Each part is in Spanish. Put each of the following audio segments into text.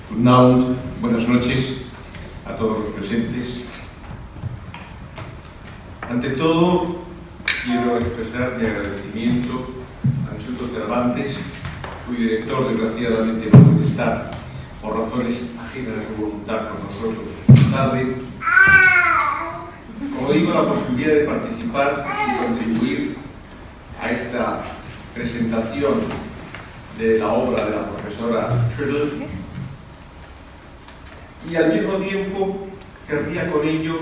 Guten Abend, buenas noches a todos los presentes. Ante todo, quiero expresar mi agradecimiento a Instituto Cervantes, cuyo director desgraciadamente no puede estar por razones ajenas a su voluntad con nosotros esta tarde. Como digo, la posibilidad de participar y contribuir a esta presentación de la obra de la profesora Schödel, y al mismo tiempo querría con ello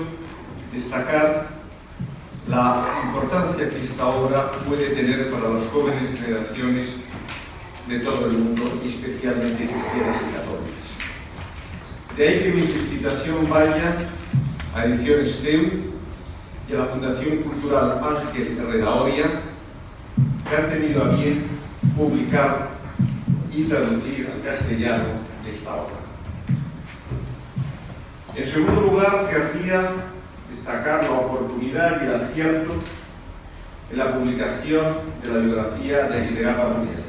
destacar la importancia que esta obra puede tener para las jóvenes generaciones de todo el mundo, y especialmente cristianas y católicas. De ahí que mi felicitación vaya a Ediciones CEU y a la Fundación Cultural Ángel Herrera Oria, que han tenido a bien publicar y traducir al castellano esta obra. En segundo lugar, querría destacar la oportunidad y el acierto en la publicación de la biografía de Hildegard Burian.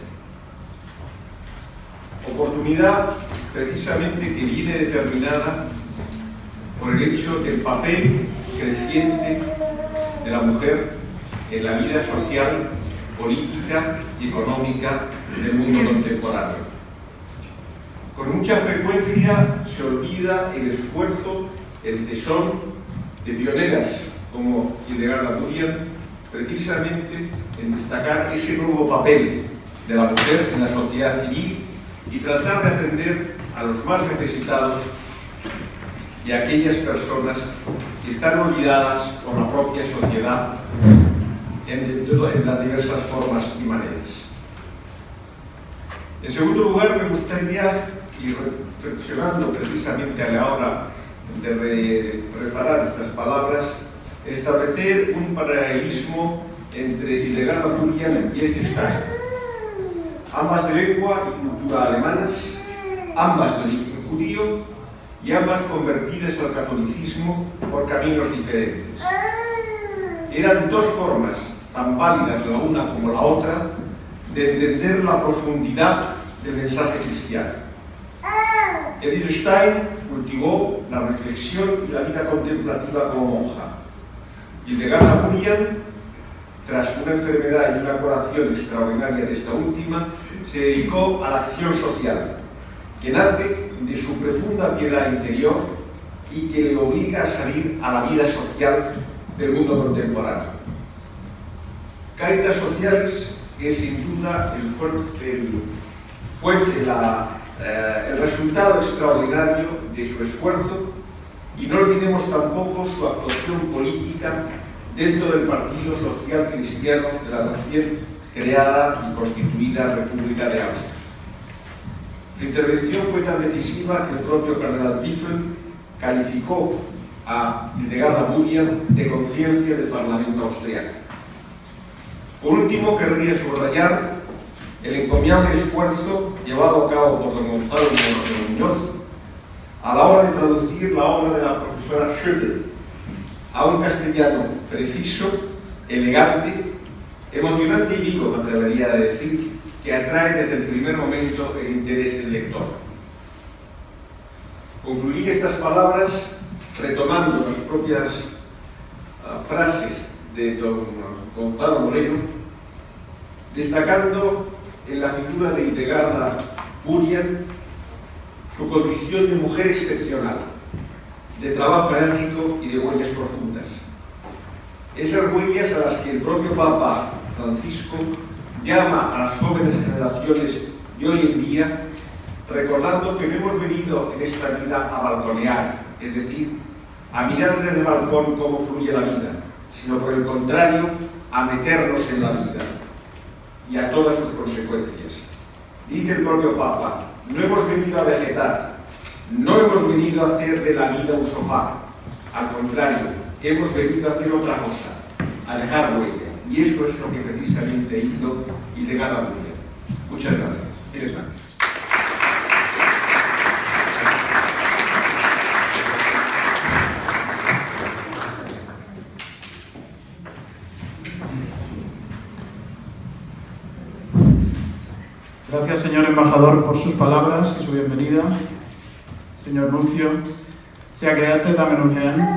Oportunidad precisamente que viene determinada por el hecho del papel creciente de la mujer en la vida social, política y económica del mundo contemporáneo. Con mucha frecuencia se olvida el esfuerzo, el tesón de pioneras como Hildegard Burian, precisamente en destacar ese nuevo papel de la mujer en la sociedad civil y tratar de atender a los más necesitados y a aquellas personas que están olvidadas por la propia sociedad en las diversas formas y maneras. En segundo lugar, me gustaría, y reflexionando precisamente a la hora de preparar estas palabras, establecer un paralelismo entre Hildegard Burian y Edith Stein, ambas de lengua y cultura alemanas, ambas de origen judío y ambas convertidas al catolicismo por caminos diferentes. Eran dos formas tan válidas la una como la otra de entender la profundidad del mensaje cristiano. Edith Stein cultivó la reflexión y la vida contemplativa como monja. Hildegard Burian, tras una enfermedad y una curación extraordinaria de esta última, se dedicó a la acción social, que nace de su profunda piedad interior y que le obliga a salir a la vida social del mundo contemporáneo. Caritas Sociales es sin duda el resultado extraordinario de su esfuerzo, y no olvidemos tampoco su actuación política dentro del Partido Social Cristiano de la recién creada y constituida República de Austria. Su intervención fue tan decisiva que el propio cardenal Pfiffen calificó a Hildegard Burian de conciencia del Parlamento austriaco. Por último, querría subrayar el encomiable esfuerzo llevado a cabo por don Gonzalo Muñoz a la hora de traducir la obra de la profesora Schödel a un castellano preciso, elegante, emocionante y vivo, me atrevería a decir, que atrae desde el primer momento el interés del lector. Concluí estas palabras retomando las propias frases de don Gonzalo Moreno, destacando en la figura de Hildegard Burian su condición de mujer excepcional, de trabajo enérgico y de huellas profundas. Esas huellas a las que el propio Papa Francisco llama a las jóvenes generaciones de hoy en día, recordando que no hemos venido en esta vida a balconear, es decir, a mirar desde el balcón cómo fluye la vida, sino por el contrario, a meternos en la vida y a todas sus consecuencias. Dice el propio Papa: no hemos venido a vegetar, no hemos venido a hacer de la vida un sofá, al contrario, hemos venido a hacer otra cosa, a dejar huella, y eso es lo que precisamente hizo Hildegard Burian. Muchas gracias. Tienes más. Gracias, señor embajador, por sus palabras y su bienvenida. señor Nuncio, sehr geehrte Damen und Herren,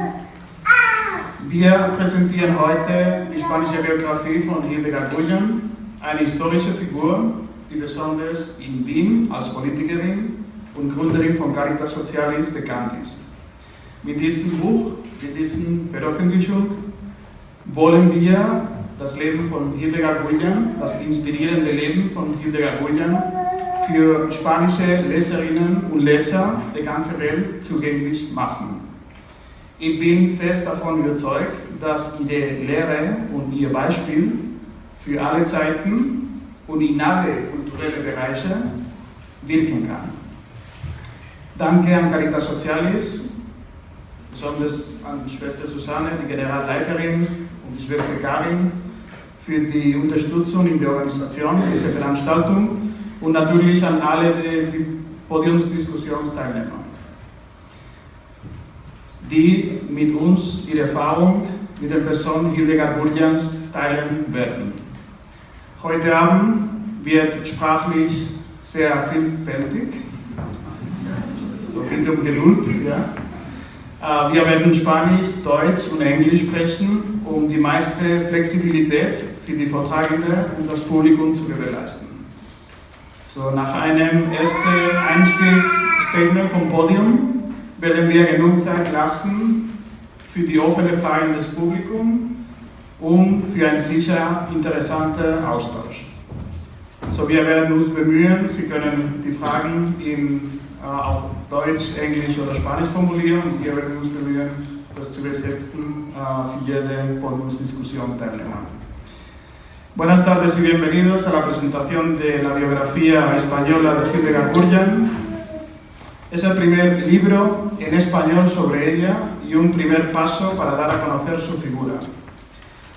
wir präsentieren heute die spanische Biografie von Hildegard Guyon, eine historische Figur, die besonders in Wien als Politikerin und Gründerin von Caritas Socialis bekannt ist. Mit diesem Buch, mit dieser Veröffentlichung, wollen wir das Leben von Hildegard Guyon, das inspirierende Leben von Hildegard Guyon, für spanische Leserinnen und Leser der ganzen Welt zugänglich machen. Ich bin fest davon überzeugt, dass ihre Lehre und ihr Beispiel für alle Zeiten und in alle kulturellen Bereiche wirken kann. Danke an Caritas Socialis, besonders an Schwester Susanne, die Generalleiterin, und die Schwester Karin für die Unterstützung in der Organisation dieser Veranstaltung und natürlich an alle die Podiumsdiskussionsteilnehmer, die mit uns ihre Erfahrung mit der Person Hildegard Gulyons teilen werden. Heute Abend wird sprachlich sehr vielfältig, so bitte um Geduld. Ja. Wir werden Spanisch, Deutsch und Englisch sprechen, um die meiste Flexibilität für die Vortragende und das Publikum zu gewährleisten. So, nach einem ersten Einstieg-Statement vom Podium werden wir genug Zeit lassen für die offenen Fragen des Publikums und für einen sicher interessanten Austausch. So, wir werden uns bemühen, Sie können die Fragen auf Deutsch, Englisch oder Spanisch formulieren und wir werden uns bemühen, das zu übersetzen für jede Podiumsdiskussion teilnehmer. Buenas tardes y bienvenidos a la presentación de la biografía española de Hildegard Guyon. Es el primer libro en español sobre ella y un primer paso para dar a conocer su figura.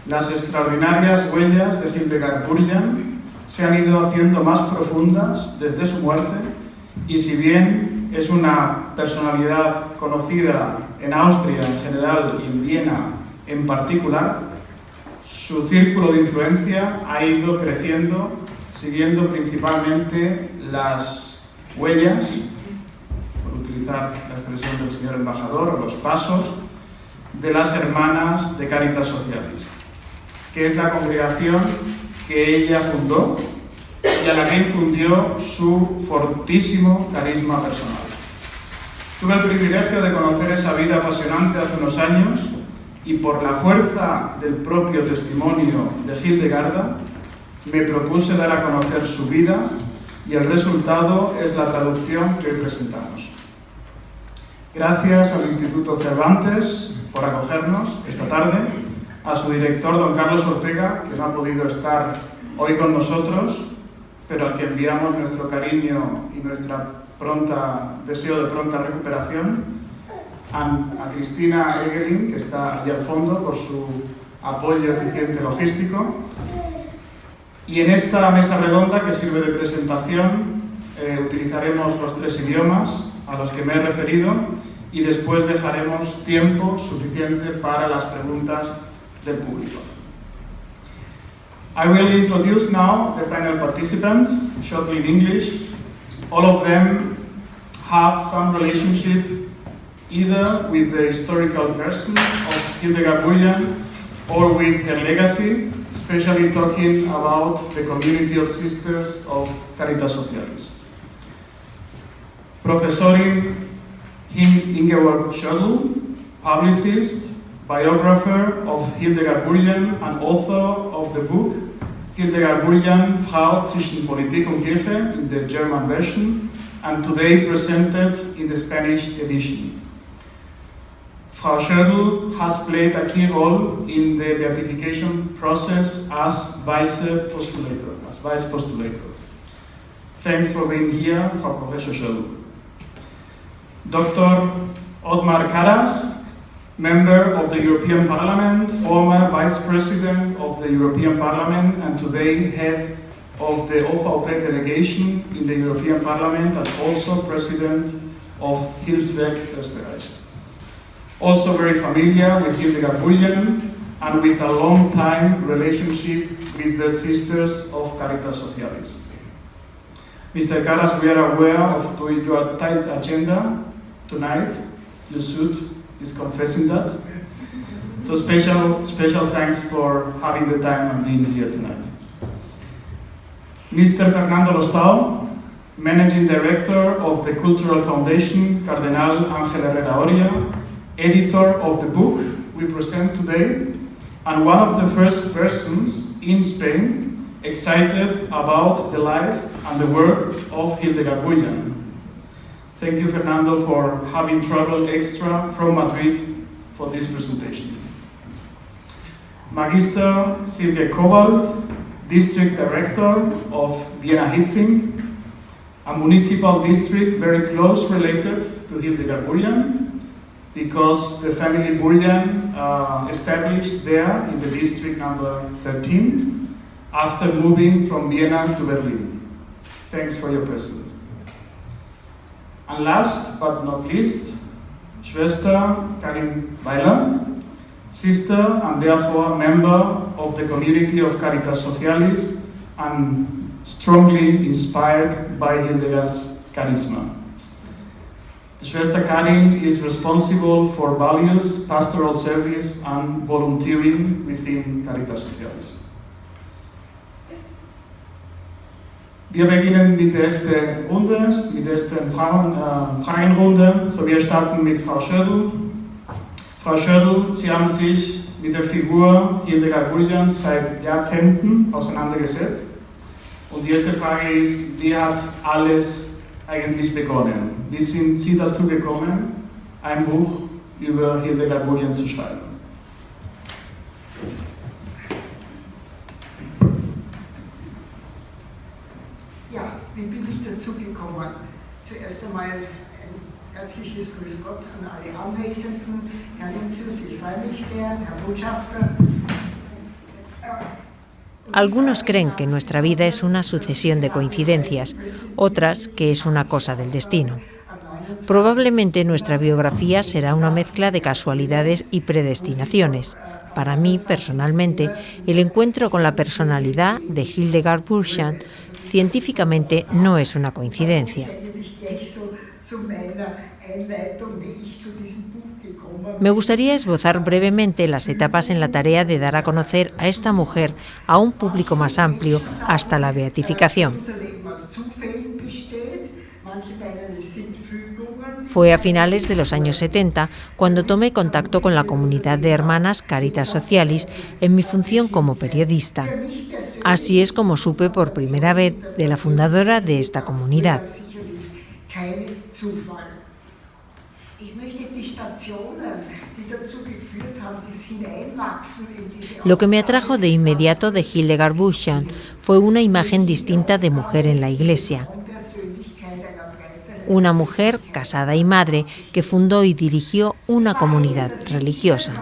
Las extraordinarias huellas de Hildegard Guyon se han ido haciendo más profundas desde su muerte y si bien es una personalidad conocida en Austria en general y en Viena en particular, su círculo de influencia ha ido creciendo siguiendo principalmente las huellas, por utilizar la expresión del señor embajador, los pasos de las hermanas de Caritas Socialis, que es la congregación que ella fundó y a la que infundió su fortísimo carisma personal. Tuve el privilegio de conocer esa vida apasionante hace unos años y por la fuerza del propio testimonio de Hildegarda me propuse dar a conocer su vida y el resultado es la traducción que hoy presentamos. Gracias al Instituto Cervantes por acogernos esta tarde, a su director, don Carlos Ortega, que no ha podido estar hoy con nosotros, pero al que enviamos nuestro cariño y nuestro deseo de pronta recuperación, a Cristina Egelin, que está allí al fondo, por su apoyo eficiente logístico. Y en esta mesa redonda que sirve de presentación utilizaremos los 3 idiomas a los que me he referido y después dejaremos tiempo suficiente para las preguntas del público. I will introduce now the panel participants, shortly in English. All of them have some relationship either with the historical person of Hildegard Guyon or with her legacy, especially talking about the community of sisters of Caritas Socialis. Professorin Ingeborg Schödl, publicist, biographer of Hildegard Guyon and author of the book Hildegard Guyon, Frau zwischen Politik und Kirche in the German version and today presented in the Spanish edition. Frau Schödl has played a key role in the beatification process as vice postulator. Thanks for being here, Frau Professor Schödl. Dr. Othmar Karas, member of the European Parliament, former Vice President of the European Parliament and today head of the OVP delegation in the European Parliament and also President of Hilfswerk Österreich. Also very familiar with Hildegard Guyon and with a long-time relationship with the Sisters of Caritas Socialis. Mr. Karas, we are aware of your tight agenda tonight. Your suit is confessing that. So special thanks for having the time and being here tonight. Mr. Fernando Lostau, Managing Director of the Cultural Foundation, Cardenal Ángel Herrera Oria, editor of the book we present today, and one of the first persons in Spain excited about the life and the work of Hildegard Burjan. Thank you, Fernando, for having traveled extra from Madrid for this presentation. Magister Silke Kowald, District Director of Vienna-Hietzing, a municipal district very close related to Hildegard Burjan, because the family Burjan established there in the district number 13 after moving from Vienna to Berlin. Thanks for your presence. And last but not least, Schwester Karin Weiler, sister and therefore member of the community of Caritas Socialis and strongly inspired by Hildegard's charisma. The Schwester Karin is responsible for values, pastoral service and volunteering within Caritas Socialis. Wir beginnen mit der ersten Runde, mit der ersten Fragenrunde. So, wir starten mit Frau Schödl. Frau Schödl, Sie haben sich mit der Figur Hildegard Burjan seit Jahrzehnten auseinandergesetzt. Und die erste Frage ist, wie hat alles eigentlich begonnen? Wie sind Sie dazu gekommen, ein Buch über Hildegard Burjan zu schreiben? Ja, wie bin ich dazu gekommen? Zuerst einmal ein herzliches Grüß Gott an alle Anwesenden. Herr Linzius, ich freue mich sehr, Herr Botschafter. Algunos creen que nuestra vida es una sucesión de coincidencias, otras que es una cosa del destino. Probablemente nuestra biografía será una mezcla de casualidades y predestinaciones. Para mí, personalmente, el encuentro con la personalidad de Hildegard Burjan científicamente no es una coincidencia. Me gustaría esbozar brevemente las etapas en la tarea de dar a conocer a esta mujer a un público más amplio hasta la beatificación. Fue a finales de los años 70 cuando tomé contacto con la comunidad de hermanas Caritas Socialis en mi función como periodista. Así es como supe por primera vez de la fundadora de esta comunidad. Lo que me atrajo de inmediato de Hildegard Burjan fue una imagen distinta de mujer en la Iglesia. Una mujer casada y madre que fundó y dirigió una comunidad religiosa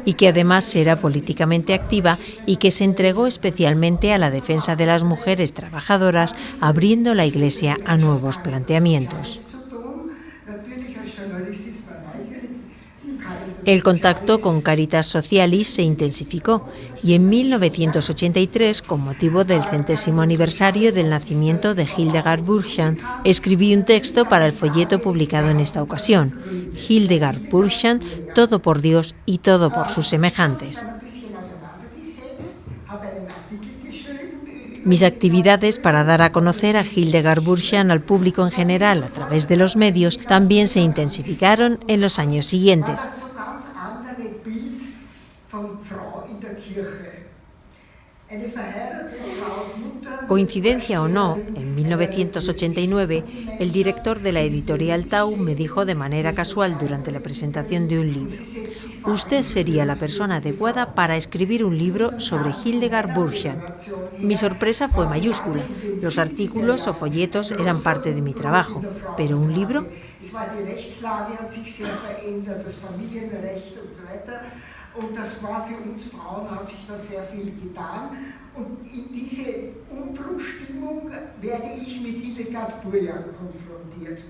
y que además era políticamente activa y que se entregó especialmente a la defensa de las mujeres trabajadoras, abriendo la Iglesia a nuevos planteamientos. El contacto con Caritas Socialis se intensificó y en 1983, con motivo del 100º aniversario del nacimiento de Hildegard Burjan, escribí un texto para el folleto publicado en esta ocasión, Hildegard Burjan, todo por Dios y todo por sus semejantes. Mis actividades para dar a conocer a Hildegard Burjan al público en general a través de los medios también se intensificaron en los años siguientes. Coincidencia o no, en 1989, el director de la editorial Tau me dijo de manera casual durante la presentación de un libro: usted sería la persona adecuada para escribir un libro sobre Hildegard Burjan. Mi sorpresa fue mayúscula. Los artículos o folletos eran parte de mi trabajo, pero ¿un libro? Und das war für uns Frauen, hat sich da sehr viel getan. Und in diese Umbruchstimmung werde ich mit Hildegard Burjan konfrontiert.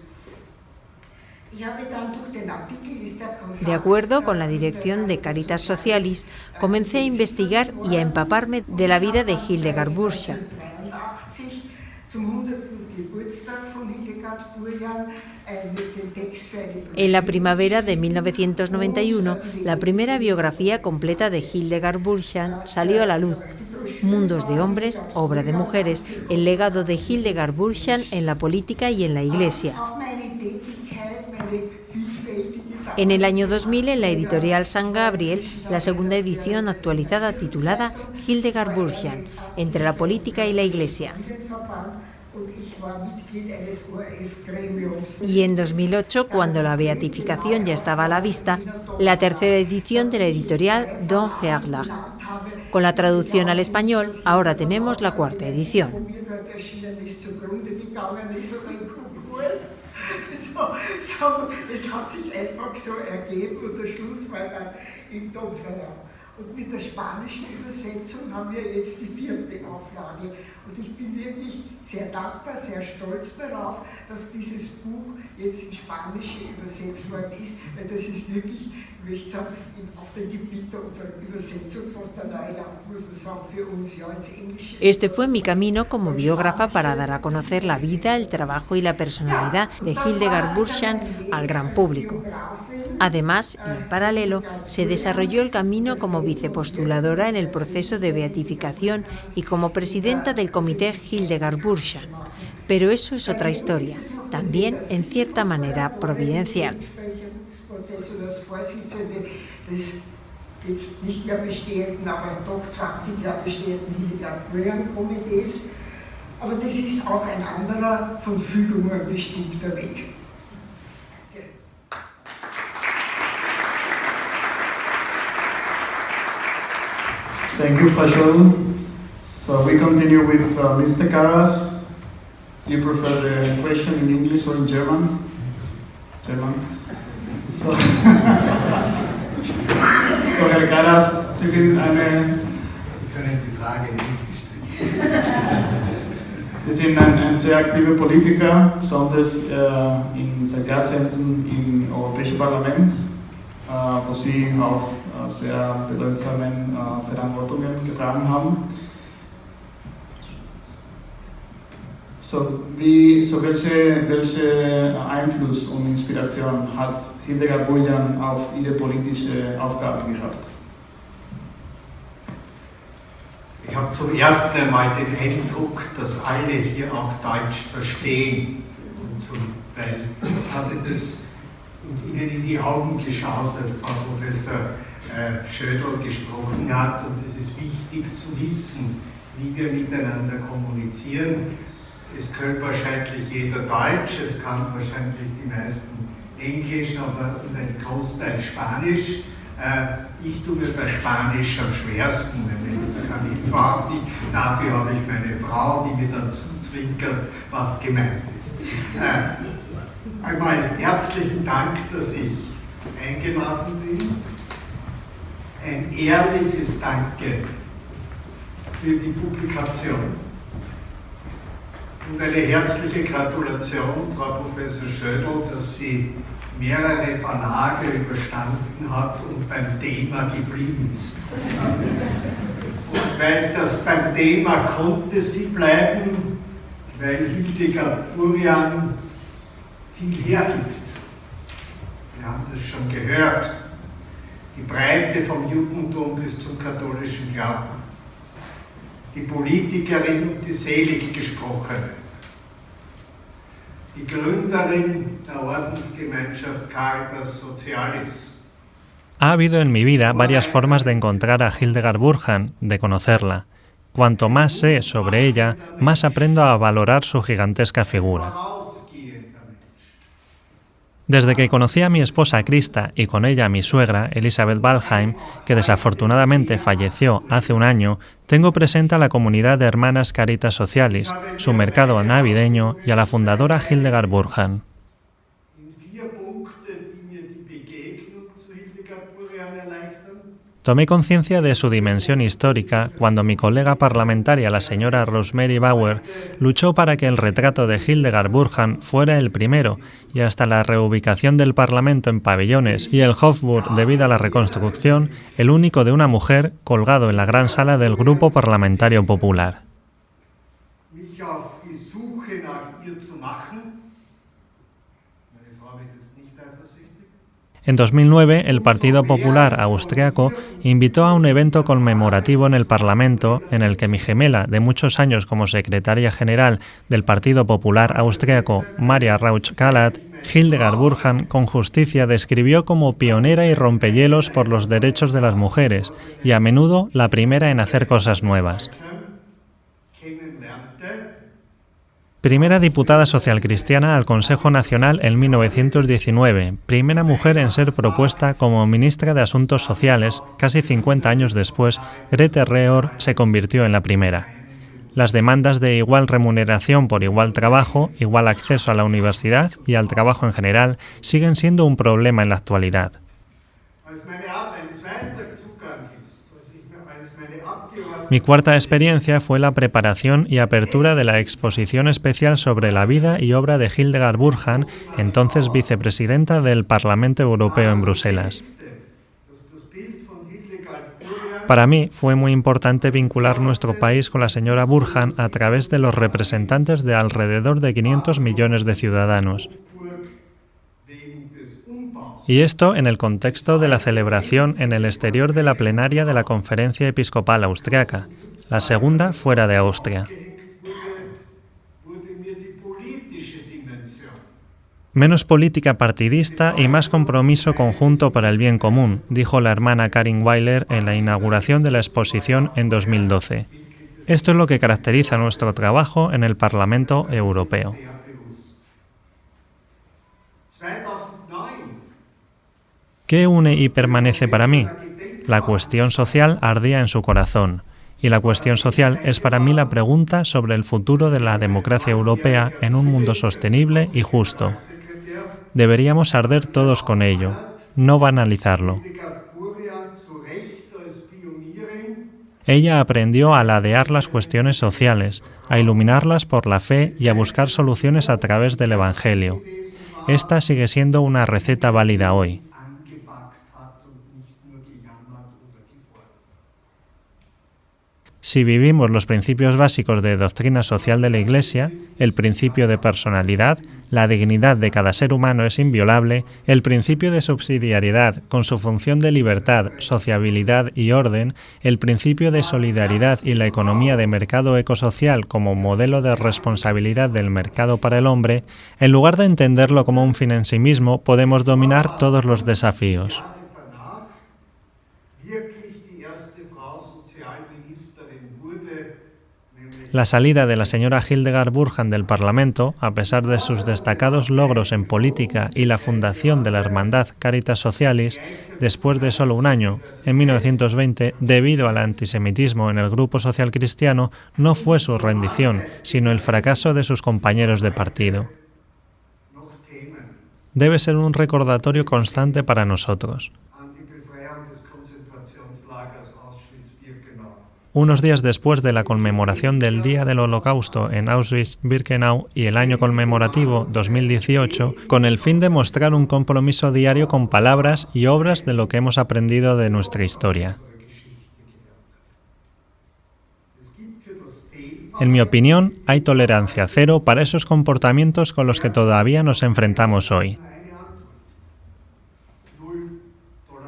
De acuerdo con la dirección de Caritas Socialis, comencé a investigar y a empaparme de la vida de Hildegard Burjan. En la primavera de 1991, la primera biografía completa de Hildegard Burchan salió a la luz. Mundos de hombres, obra de mujeres, el legado de Hildegard Burchan en la política y en la Iglesia. En el año 2000, en la editorial San Gabriel, la segunda edición actualizada titulada Hildegard Burchan, entre la política y la Iglesia. Y en 2008, cuando la beatificación ya estaba a la vista, la tercera edición de la editorial Don Verlag. Con la traducción al español, ahora tenemos la cuarta edición. Es hat sich einfach so ergeben und der Schluss war dann im Don Verlag. Und mit der spanischen Übersetzung haben wir jetzt die 4. Auflage. Und ich bin wirklich sehr dankbar, sehr stolz darauf, dass dieses Buch jetzt in Spanische übersetzt worden ist, weil das ist wirklich, ich möchte sagen, auf der Gebiet der Übersetzung fast ein Neuland, muss man sagen, für uns ja ins Englische. Este fue mi camino como biógrafa para dar a conocer la vida, el trabajo y la personalidad de Hildegard Burchan al gran público. Además, y en paralelo, se desarrolló el camino como vicepostuladora en el proceso de beatificación y como presidenta del comité Hildegard Burchan. Pero eso es otra historia, también en cierta manera providencial. Aber das ist auch ein anderer von Fügungen bestimmter Weg. Thank you, Pajol. So we continue with Mr. Karas. Do you prefer the question in English or in German? German. So, Herr Karas, Sie sind eine... Sie können die Frage in Englisch stellen. Sie sind ein sehr aktiver Politiker, besonders seit Jahrzehnten im Europäischen Parlament, wo Sie auch sehr bedeutsame Verantwortungen getragen haben. Welche Einfluss und Inspiration hat Hildegard Burchan auf Ihre politische Aufgabe gehabt? Ich habe zuerst einmal den Eindruck, dass alle hier auch Deutsch verstehen. Weil ich hatte das Ihnen in die Augen geschaut, als Frau Professor Schödl gesprochen hat. Und es ist wichtig zu wissen, wie wir miteinander kommunizieren. Es kann wahrscheinlich jeder Deutsch, es kann wahrscheinlich die meisten Englisch, aber ein Großteil Spanisch. Ich tue mir bei Spanisch am schwersten, das kann ich überhaupt nicht. Dafür habe ich meine Frau, die mir dann zuzwinkert, was gemeint ist. Einmal herzlichen Dank, dass ich eingeladen bin. Ein ehrliches Danke für die Publikation. Und eine herzliche Gratulation, Frau Professor Schödl, dass sie mehrere Verlage überstanden hat und beim Thema geblieben ist. Und weil das beim Thema konnte sie bleiben, weil Hildegard Burchan viel hergibt. Wir haben das schon gehört. Die Breite vom Judentum bis zum katholischen Glauben. Die Politikerin und die Seliggesprochene. Die Gründerin der Ordensgemeinschaft Caritas Socialis. Ha habido en mi vida varias formas de encontrar a Hildegard Burchan, de conocerla. Cuanto más sé sobre ella, más aprendo a valorar su gigantesca figura. Desde que conocí a mi esposa Krista y con ella a mi suegra, Elisabeth Waldheim, que desafortunadamente falleció hace un año, tengo presente a la comunidad de hermanas Caritas Socialis, su mercado navideño y a la fundadora Hildegard Burchan. Tomé conciencia de su dimensión histórica cuando mi colega parlamentaria, la señora Rosemary Bauer, luchó para que el retrato de Hildegard Burchan fuera el primero y hasta la reubicación del Parlamento en pabellones y el Hofburg debido a la reconstrucción, el único de una mujer colgado en la gran sala del Grupo Parlamentario Popular. nach ihr zu machen. Meine Frau wird jetzt nicht eifersüchtig. En 2009, el Partido Popular Austriaco invitó a un evento conmemorativo en el Parlamento en el que mi gemela, de muchos años como secretaria general del Partido Popular Austriaco, Maria Rauch-Kallad, Hildegard Burhan, con justicia describió como pionera y rompehielos por los derechos de las mujeres y a menudo la primera en hacer cosas nuevas. Primera diputada socialcristiana al Consejo Nacional en 1919, primera mujer en ser propuesta como ministra de Asuntos Sociales, casi 50 años después, Grete Reor se convirtió en la primera. Las demandas de igual remuneración por igual trabajo, igual acceso a la universidad y al trabajo en general siguen siendo un problema en la actualidad. Mi cuarta experiencia fue la preparación y apertura de la exposición especial sobre la vida y obra de Hildegard Burhan, entonces vicepresidenta del Parlamento Europeo en Bruselas. Para mí fue muy importante vincular nuestro país con la señora Burhan a través de los representantes de alrededor de 500 millones de ciudadanos. Y esto en el contexto de la celebración en el exterior de la plenaria de la Conferencia Episcopal Austriaca, la segunda fuera de Austria. Menos política partidista y más compromiso conjunto para el bien común, dijo la hermana Karin Weiler en la inauguración de la exposición en 2012. Esto es lo que caracteriza nuestro trabajo en el Parlamento Europeo. ¿Qué une y permanece para mí? La cuestión social ardía en su corazón, y la cuestión social es para mí la pregunta sobre el futuro de la democracia europea en un mundo sostenible y justo. Deberíamos arder todos con ello, no banalizarlo. Ella aprendió a ladear las cuestiones sociales, a iluminarlas por la fe y a buscar soluciones a través del Evangelio. Esta sigue siendo una receta válida hoy. Si vivimos los principios básicos de doctrina social de la Iglesia, el principio de personalidad, la dignidad de cada ser humano es inviolable, el principio de subsidiariedad con su función de libertad, sociabilidad y orden, el principio de solidaridad y la economía de mercado ecosocial como modelo de responsabilidad del mercado para el hombre, en lugar de entenderlo como un fin en sí mismo, podemos dominar todos los desafíos. La salida de la señora Hildegard Burhan del Parlamento, a pesar de sus destacados logros en política y la fundación de la hermandad Caritas Socialis, después de solo un año, en 1920, debido al antisemitismo en el grupo social cristiano, no fue su rendición, sino el fracaso de sus compañeros de partido. Debe ser un recordatorio constante para nosotros. Unos días después de la conmemoración del Día del Holocausto en Auschwitz-Birkenau y el año conmemorativo 2018, con el fin de mostrar un compromiso diario con palabras y obras de lo que hemos aprendido de nuestra historia. En mi opinión, hay tolerancia cero para esos comportamientos con los que todavía nos enfrentamos hoy.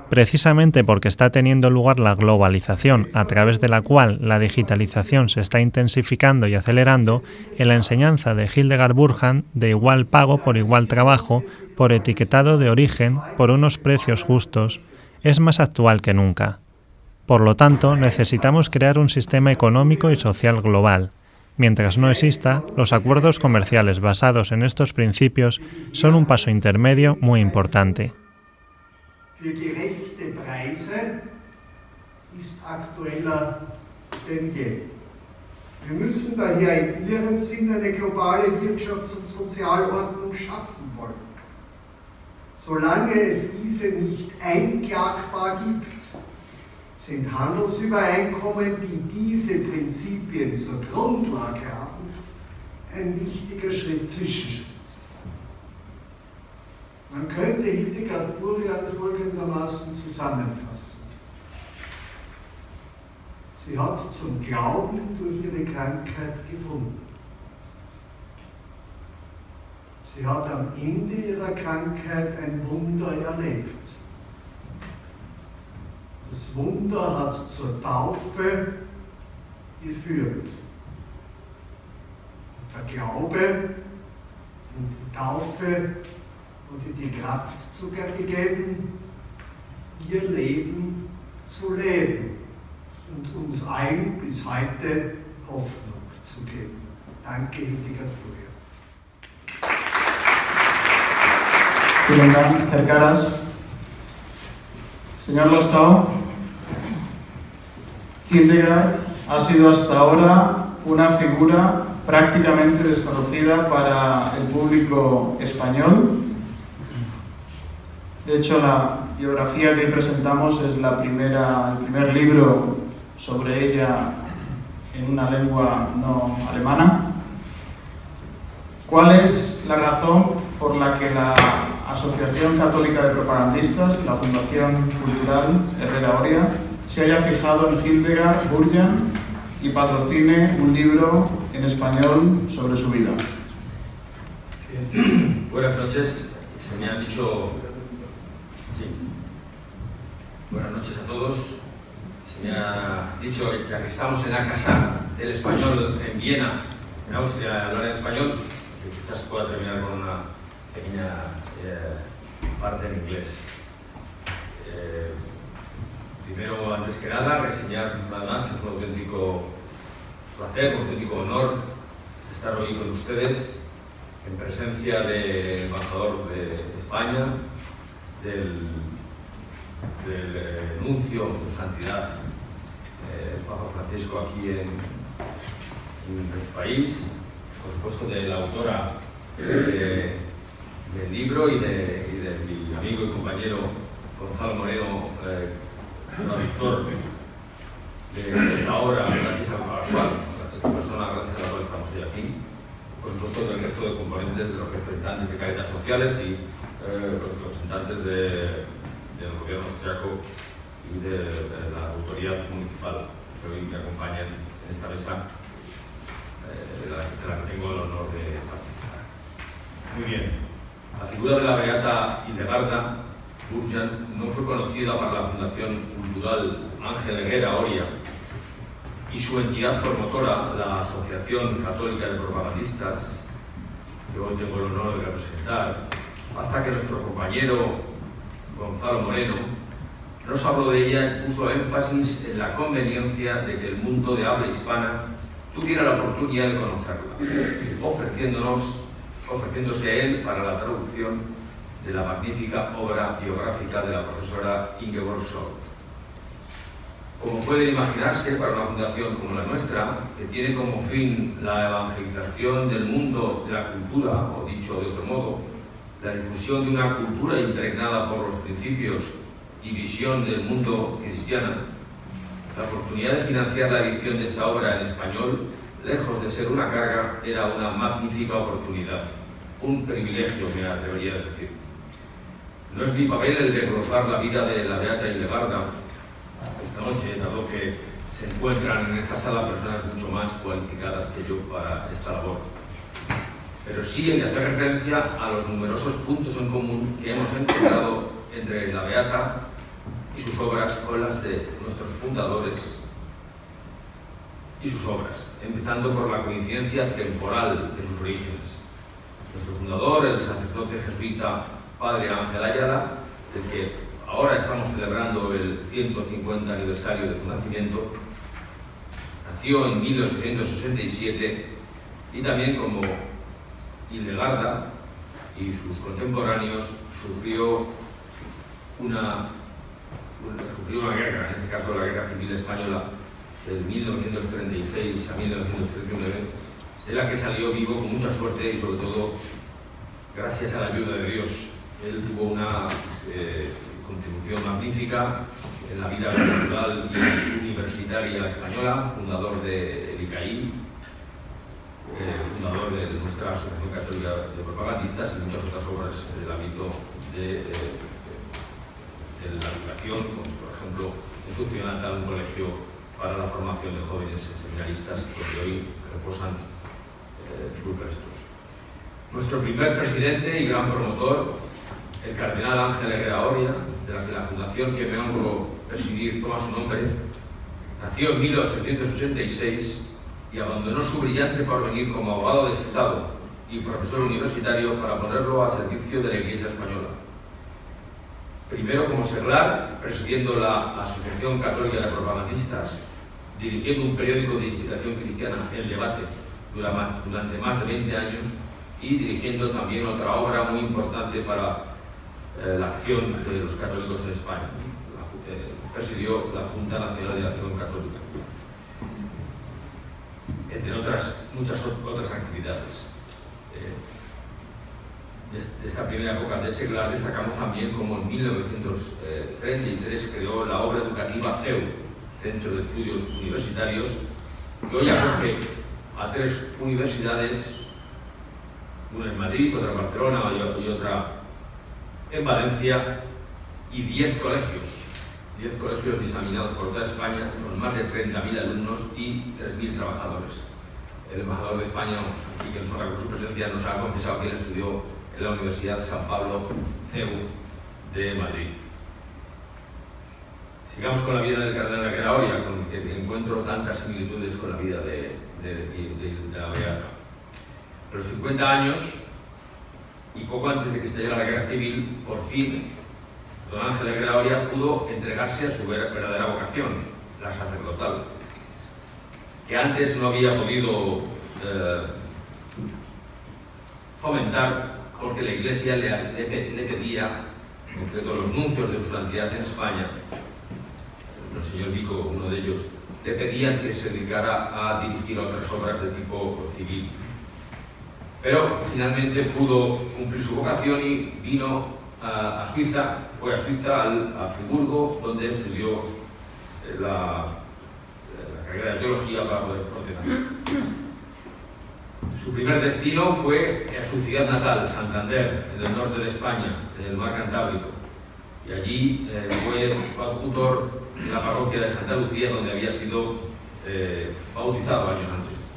Precisamente porque está teniendo lugar la globalización, a través de la cual la digitalización se está intensificando y acelerando, en la enseñanza de Hildegard Burhan de igual pago por igual trabajo, por etiquetado de origen, por unos precios justos, es más actual que nunca. Por lo tanto, necesitamos crear un sistema económico y social global. Mientras no exista, los acuerdos comerciales basados en estos principios son un paso intermedio muy importante. Für gerechte Preise ist aktueller denn je. Wir müssen daher in Ihrem Sinne eine globale Wirtschafts- und Sozialordnung schaffen wollen. Solange es diese nicht einklagbar gibt, sind Handelsübereinkommen, die diese Prinzipien zur Grundlage haben, ein wichtiger Zwischenschritt. Man könnte Hildegard Burhan folgendermaßen zusammenfassen. Sie hat zum Glauben durch ihre Krankheit gefunden. Sie hat am Ende ihrer Krankheit ein Wunder erlebt. Das Wunder hat zur Taufe geführt. Der Glaube und die Taufe und die Kraft sogar gegeben, ihr Leben zu leben und uns allen bis heute Hoffnung zu geben. Danke, Hildegard Burjan. Vielen Dank, Herr Caras. Señor Lostau, Hildegard ha sido hasta ahora una figura prácticamente desconocida para el público español. De hecho, la biografía que hoy presentamos es el primer libro sobre ella en una lengua no alemana. ¿Cuál es la razón por la que la Asociación Católica de Propagandistas, la Fundación Cultural Herrera Oria, se haya fijado en Hildegard Burjan y patrocine un libro en español sobre su vida? Buenas noches. Se me ha dicho... Sí. Buenas noches a todos. Se me ha dicho, ya que estamos en la Casa del Español en Viena, en Austria, hablar en español, que quizás pueda terminar con una pequeña parte en inglés. Primero, antes que nada, reseñar nada más que es un auténtico placer, un auténtico honor estar hoy con ustedes en presencia del embajador de España, del nuncio de su santidad, el Papa Francisco, aquí en nuestro país, por supuesto de la autora del libro y de mi amigo y compañero Gonzalo Moreno, traductor de esta obra, gracias a la cual, esta persona gracias a la cual estamos hoy aquí, por supuesto del resto de componentes, de los representantes de Cáritas Sociales y los representantes del gobierno austriaco y de la autoridad municipal que hoy me acompañan en esta mesa, de la que tengo el honor de participar. Muy bien. La figura de la beata Hildegarda Burjan no fue conocida para la Fundación Cultural Ángel Herrera Oria y su entidad promotora, la Asociación Católica de Propagandistas, que hoy tengo el honor de representar, hasta que nuestro compañero Gonzalo Moreno nos habló de ella y puso énfasis en la conveniencia de que el mundo de habla hispana tuviera la oportunidad de conocerla, ofreciéndose a él para la traducción de la magnífica obra biográfica de la profesora Ingeborg Schott. Como pueden imaginarse, para una fundación como la nuestra, que tiene como fin la evangelización del mundo de la cultura, o dicho de otro modo, la difusión de una cultura impregnada por los principios y visión del mundo cristiana, la oportunidad de financiar la edición de esta obra en español, lejos de ser una carga, era una magnífica oportunidad, un privilegio, me atrevería a decir. No es mi papel el de glosar la vida de la beata Hildegarda esta noche, dado que se encuentran en esta sala personas mucho más cualificadas que yo para esta labor. Pero sí el de hacer referencia a los numerosos puntos en común que hemos encontrado entre la beata y sus obras con las de nuestros fundadores y sus obras, empezando por la coincidencia temporal de sus orígenes. Nuestro fundador, el sacerdote jesuita Padre Ángel Ayala, del que ahora estamos celebrando el 150 aniversario de su nacimiento, nació en 1867 y también como Hildegarda y sus contemporáneos sufrió una guerra, en este caso la Guerra Civil Española, de 1936 a 1939, de la que salió vivo con mucha suerte y sobre todo gracias a la ayuda de Dios. Él tuvo una contribución magnífica en la vida cultural y universitaria española, fundador del ICAI, fundador de nuestra Asociación Católica de Propagandistas y muchas otras obras en el ámbito de la educación, como por ejemplo en su ciudad natal un colegio para la formación de jóvenes seminaristas donde hoy reposan sus restos. Nuestro primer presidente y gran promotor, el cardenal Ángel Herrera Oria, de la que la fundación que me honro presidir toma su nombre, nació en 1886 y abandonó su brillante porvenir como abogado de Estado y profesor universitario para ponerlo al servicio de la Iglesia española. Primero como seglar, presidiendo la Asociación Católica de Propagandistas, dirigiendo un periódico de inspiración cristiana, El Debate, durante más de 20 años, y dirigiendo también otra obra muy importante para la acción de los católicos en España. Presidió la Junta Nacional de Acción Católica, entre muchas otras actividades. De esta primera época de seglar destacamos también como en 1933 creó la obra educativa CEU, Centro de Estudios Universitarios, que hoy acoge a 3 universidades, una en Madrid, otra en Barcelona y otra en Valencia, y 10 colegios diseminados por toda España, con más de 30.000 alumnos y 3.000 trabajadores. El embajador de España, y que nos honra con su presencia, nos ha confesado que él estudió en la Universidad San Pablo CEU de Madrid. Sigamos con la vida del cardenal Herrera Oria, con que encuentro tantas similitudes con la vida de la Beata. A los 50 años, y poco antes de que estallara la guerra civil, por fin, don Ángel Herrera Oria pudo entregarse a su verdadera vocación, la sacerdotal, que antes no había podido fomentar porque la Iglesia le pedía, en concreto los nuncios de su santidad en España, el señor Vico, uno de ellos, le pedían que se dedicara a dirigir otras obras de tipo civil. Pero finalmente pudo cumplir su vocación y vino a Suiza, fue a Suiza, a Friburgo, donde estudió la carrera de teología para poder ordenarse. Su primer destino fue a su ciudad natal, Santander, en el norte de España, en el mar Cantábrico. Y allí fue coadjutor de la parroquia de Santa Lucía, donde había sido bautizado años antes.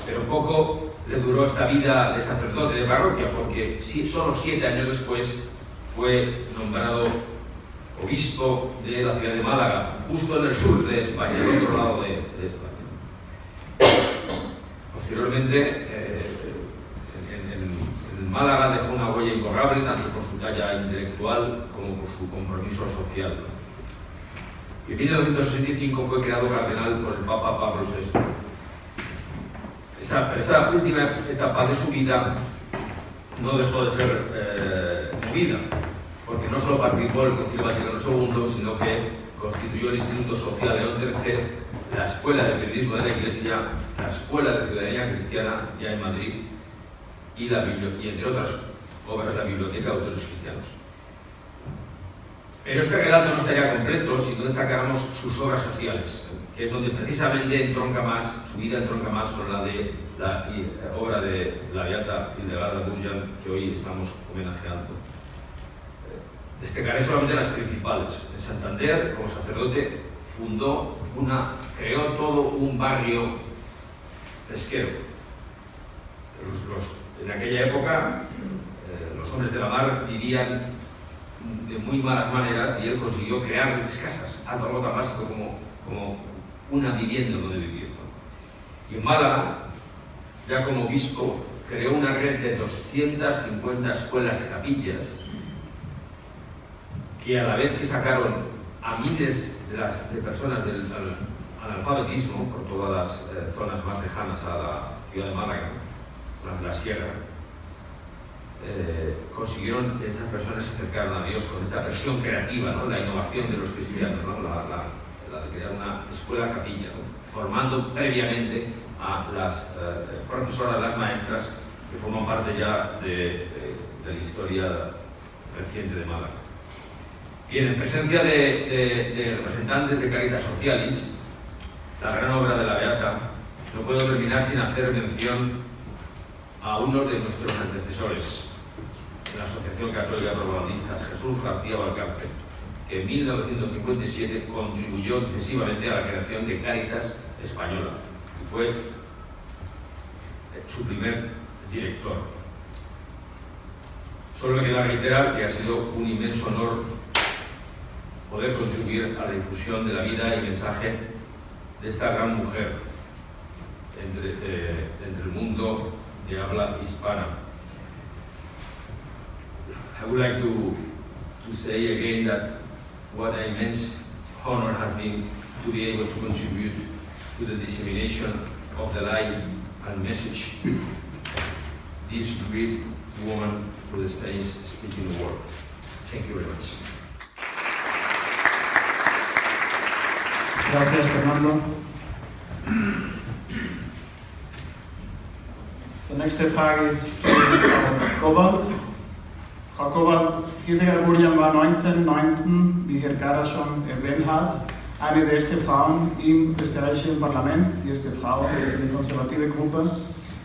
Pero poco le duró esta vida de sacerdote de parroquia, porque solo 7 años después fue nombrado obispo de la ciudad de Málaga, justo en el sur de España, al otro lado de España. Posteriormente, en Málaga dejó una huella imborrable, tanto por su talla intelectual como por su compromiso social. Y en 1965 fue creado cardenal por el Papa Pablo VI. Esta última etapa de su vida no dejó de ser movida, porque no solo participó del Concilio Vaticano II, sino que constituyó el Instituto Social León III, la Escuela de Periodismo de la Iglesia, la Escuela de Ciudadanía Cristiana, ya en Madrid, y entre otras obras, la Biblioteca de Autores Cristianos. Pero este relato no estaría completo si no destacáramos sus obras sociales, que es donde precisamente entronca más, su vida entronca más con la de la obra de la Beata Hildegard Burjan, que hoy estamos homenajeando. Destacaré solamente las principales. En Santander, como sacerdote, creó todo un barrio pesquero. En aquella época, los hombres de la mar vivían de muy malas maneras y él consiguió crearles casas, algo tan básico como una vivienda donde vivir. Y en Málaga, ya como obispo, creó una red de 250 escuelas capillas que, a la vez que sacaron a miles de personas del analfabetismo por todas las zonas más lejanas a la ciudad de Málaga, la sierra, consiguieron que esas personas se acercaran a Dios con esta versión creativa, ¿no? La innovación de los cristianos, ¿no? la de crear una escuela capilla, ¿no? Formando previamente a las profesoras, las maestras, que forman parte ya de la historia reciente de Málaga. Bien, en presencia de representantes de Caritas Socialis, la gran obra de la Beata, no puedo terminar sin hacer mención a uno de nuestros antecesores en la Asociación Católica de Propagandistas, Jesús García Valcárcel, que en 1957 contribuyó decisivamente a la creación de Caritas Española y fue su primer director. Solo me queda reiterar que ha sido un inmenso honor poder contribuir a la difusión de la vida y mensaje de esta gran mujer entre el mundo de habla hispana. I would like to say again that what an immense honor has been to be able to contribute to the dissemination of the life and message of this great woman who the Spanish speaking world. Thank you very much. Gracias, Fernando. Die nächste Frage ist für Frau Kowal. Frau Kowal, Hildegard Burjan war 1919, wie Herr Gara schon erwähnt hat, eine der ersten Frauen im österreichischen Parlament, die erste Frau für die konservative Gruppe.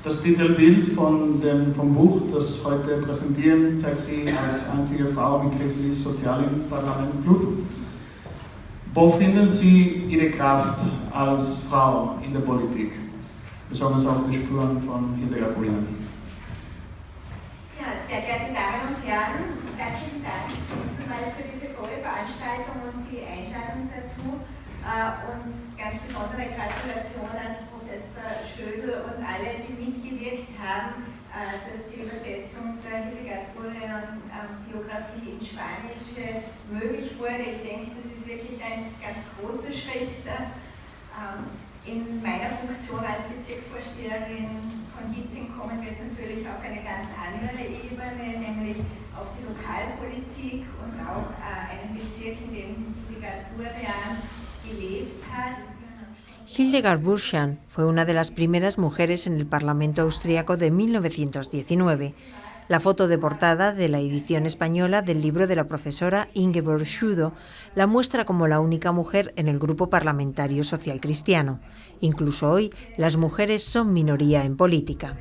Das Titelbild vom Buch, das heute präsentieren, zeigt sie als einzige Frau mit christlich-sozialem Parlament Club. Wo finden Sie Ihre Kraft als Frau in der Politik, besonders auf die Spuren von Hildegard Burjan? Ja, sehr geehrte Damen und Herren, herzlichen Dank zunächst einmal für diese tolle Veranstaltung und die Einladung dazu. Und ganz besondere Gratulation an Professor Schödel und alle, die mitgewirkt haben, dass die Übersetzung der Hildegard Burjan Biografie in Spanisch möglich wurde. Ich denke, das ist wirklich ein ganz großer Schritt. In meiner Funktion als Bezirksvorsteherin von Hitzing kommen wir jetzt natürlich auf eine ganz andere Ebene, nämlich auf die Lokalpolitik und auch einen Bezirk, in dem Hildegard Burjan gelebt hat. Hildegard Burjan fue una de las primeras mujeres en el Parlamento austríaco de 1919. La foto de portada de la edición española del libro de la profesora Ingeborg Schudo la muestra como la única mujer en el grupo parlamentario socialcristiano. Incluso hoy, las mujeres son minoría en política.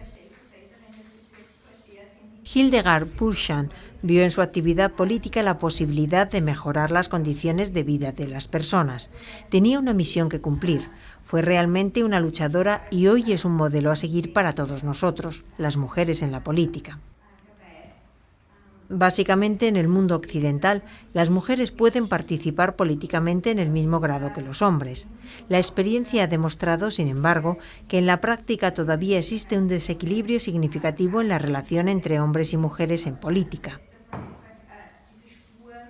Hildegard Burjan vio en su actividad política la posibilidad de mejorar las condiciones de vida de las personas. Tenía una misión que cumplir. Fue realmente una luchadora y hoy es un modelo a seguir para todos nosotros, las mujeres en la política. Básicamente, en el mundo occidental, las mujeres pueden participar políticamente en el mismo grado que los hombres. La experiencia ha demostrado, sin embargo, que en la práctica todavía existe un desequilibrio significativo en la relación entre hombres y mujeres en política.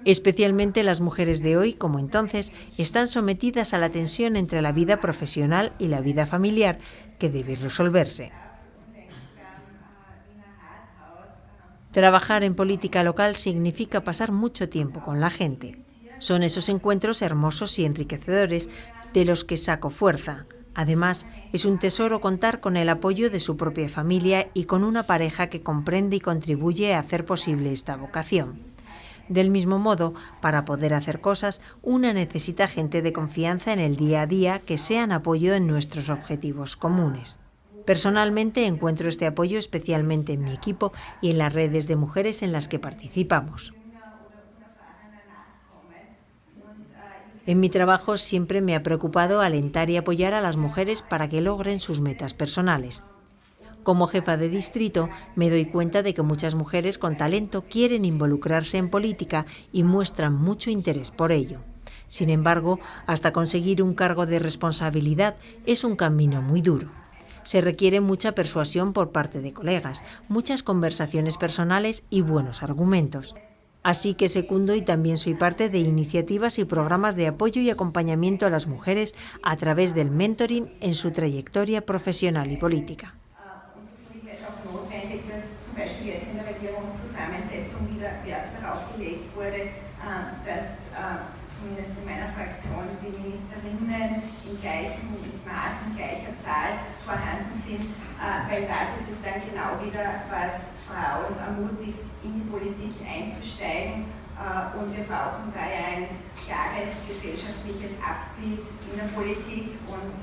Especialmente las mujeres de hoy, como entonces, están sometidas a la tensión entre la vida profesional y la vida familiar, que debe resolverse. Trabajar en política local significa pasar mucho tiempo con la gente. Son esos encuentros hermosos y enriquecedores de los que saco fuerza. Además, es un tesoro contar con el apoyo de su propia familia y con una pareja que comprende y contribuye a hacer posible esta vocación. Del mismo modo, para poder hacer cosas, una necesita gente de confianza en el día a día que sean apoyo en nuestros objetivos comunes. Personalmente encuentro este apoyo especialmente en mi equipo y en las redes de mujeres en las que participamos. En mi trabajo siempre me ha preocupado alentar y apoyar a las mujeres para que logren sus metas personales. Como jefa de distrito, me doy cuenta de que muchas mujeres con talento quieren involucrarse en política y muestran mucho interés por ello. Sin embargo, hasta conseguir un cargo de responsabilidad es un camino muy duro. Se requiere mucha persuasión por parte de colegas, muchas conversaciones personales y buenos argumentos. Así que secundo y también soy parte de iniciativas y programas de apoyo y acompañamiento a las mujeres a través del mentoring en su trayectoria profesional y política. Zumindest in meiner Fraktion die Ministerinnen im gleichen Maß, in gleicher Zahl vorhanden sind, weil das ist es dann genau wieder, was Frauen ermutigt, in die Politik einzusteigen. Und wir brauchen da ja ein klares gesellschaftliches Abbild in der Politik und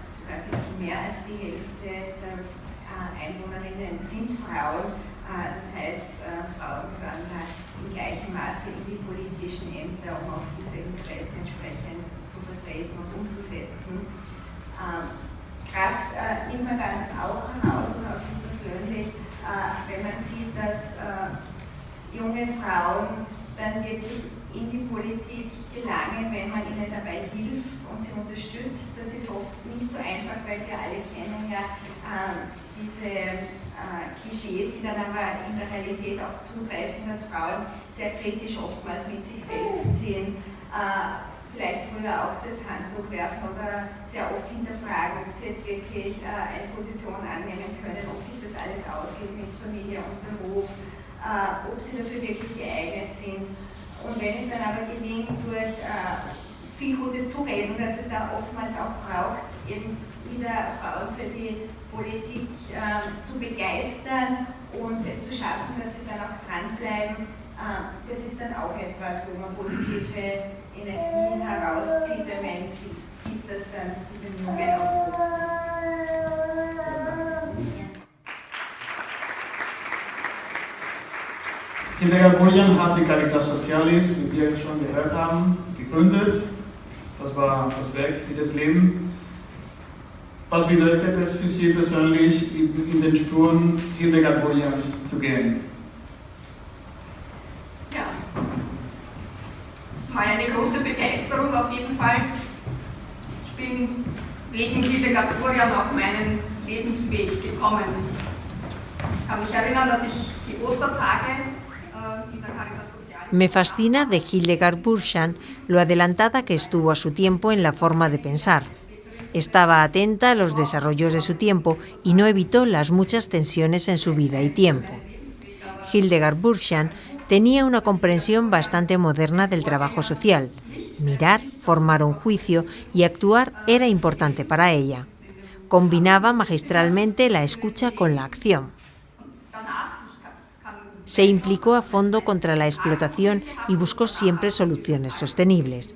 sogar ein bisschen mehr als die Hälfte der Einwohnerinnen sind Frauen. Das heißt, Frauen gehören da im gleichen Maße in die politischen Ämter, um auch diese Interessen entsprechend zu vertreten und umzusetzen. Kraft nimmt man dann auch heraus und auch ich persönlich, wenn wenn man sieht, dass junge Frauen dann wirklich in die Politik gelangen, wenn man ihnen dabei hilft und sie unterstützt. Das ist oft nicht so einfach, weil wir alle kennen ja diese Klischees, die dann aber in der Realität auch zutreffen, dass Frauen sehr kritisch oftmals mit sich selbst sind, vielleicht früher auch das Handtuch werfen oder sehr oft hinterfragen, ob sie jetzt wirklich eine Position annehmen können, ob sich das alles ausgeht mit Familie und Beruf, ob sie dafür wirklich geeignet sind. Und wenn es dann aber gelingt, durch viel Gutes zu reden, dass es da oftmals auch braucht, eben wieder Frauen für die Politik zu begeistern und es zu schaffen, dass sie dann auch dranbleiben, das ist dann auch etwas, wo man positive Energien herauszieht, wenn man sieht, dass dann die Bemühungen auch Hildegard Burjan hat die Caritas Socialis, wie wir schon gehört haben, gegründet. Das war das Werk wie das Leben. Was bedeutet es für Sie persönlich, in den Spuren Hildegard Burjans zu gehen? Ja, mal eine große Begeisterung auf jeden Fall. Ich bin wegen Hildegard Burjan auf meinen Lebensweg gekommen. Ich kann mich erinnern, dass ich die Ostertage in der Caritas Socialis... Me fascina de Hildegard Burjan lo adelantada que estuvo a su tiempo en la forma de pensar. Estaba atenta a los desarrollos de su tiempo y no evitó las muchas tensiones en su vida y tiempo. Hildegard Burjan tenía una comprensión bastante moderna del trabajo social. Mirar, formar un juicio y actuar era importante para ella. Combinaba magistralmente la escucha con la acción. Se implicó a fondo contra la explotación y buscó siempre soluciones sostenibles.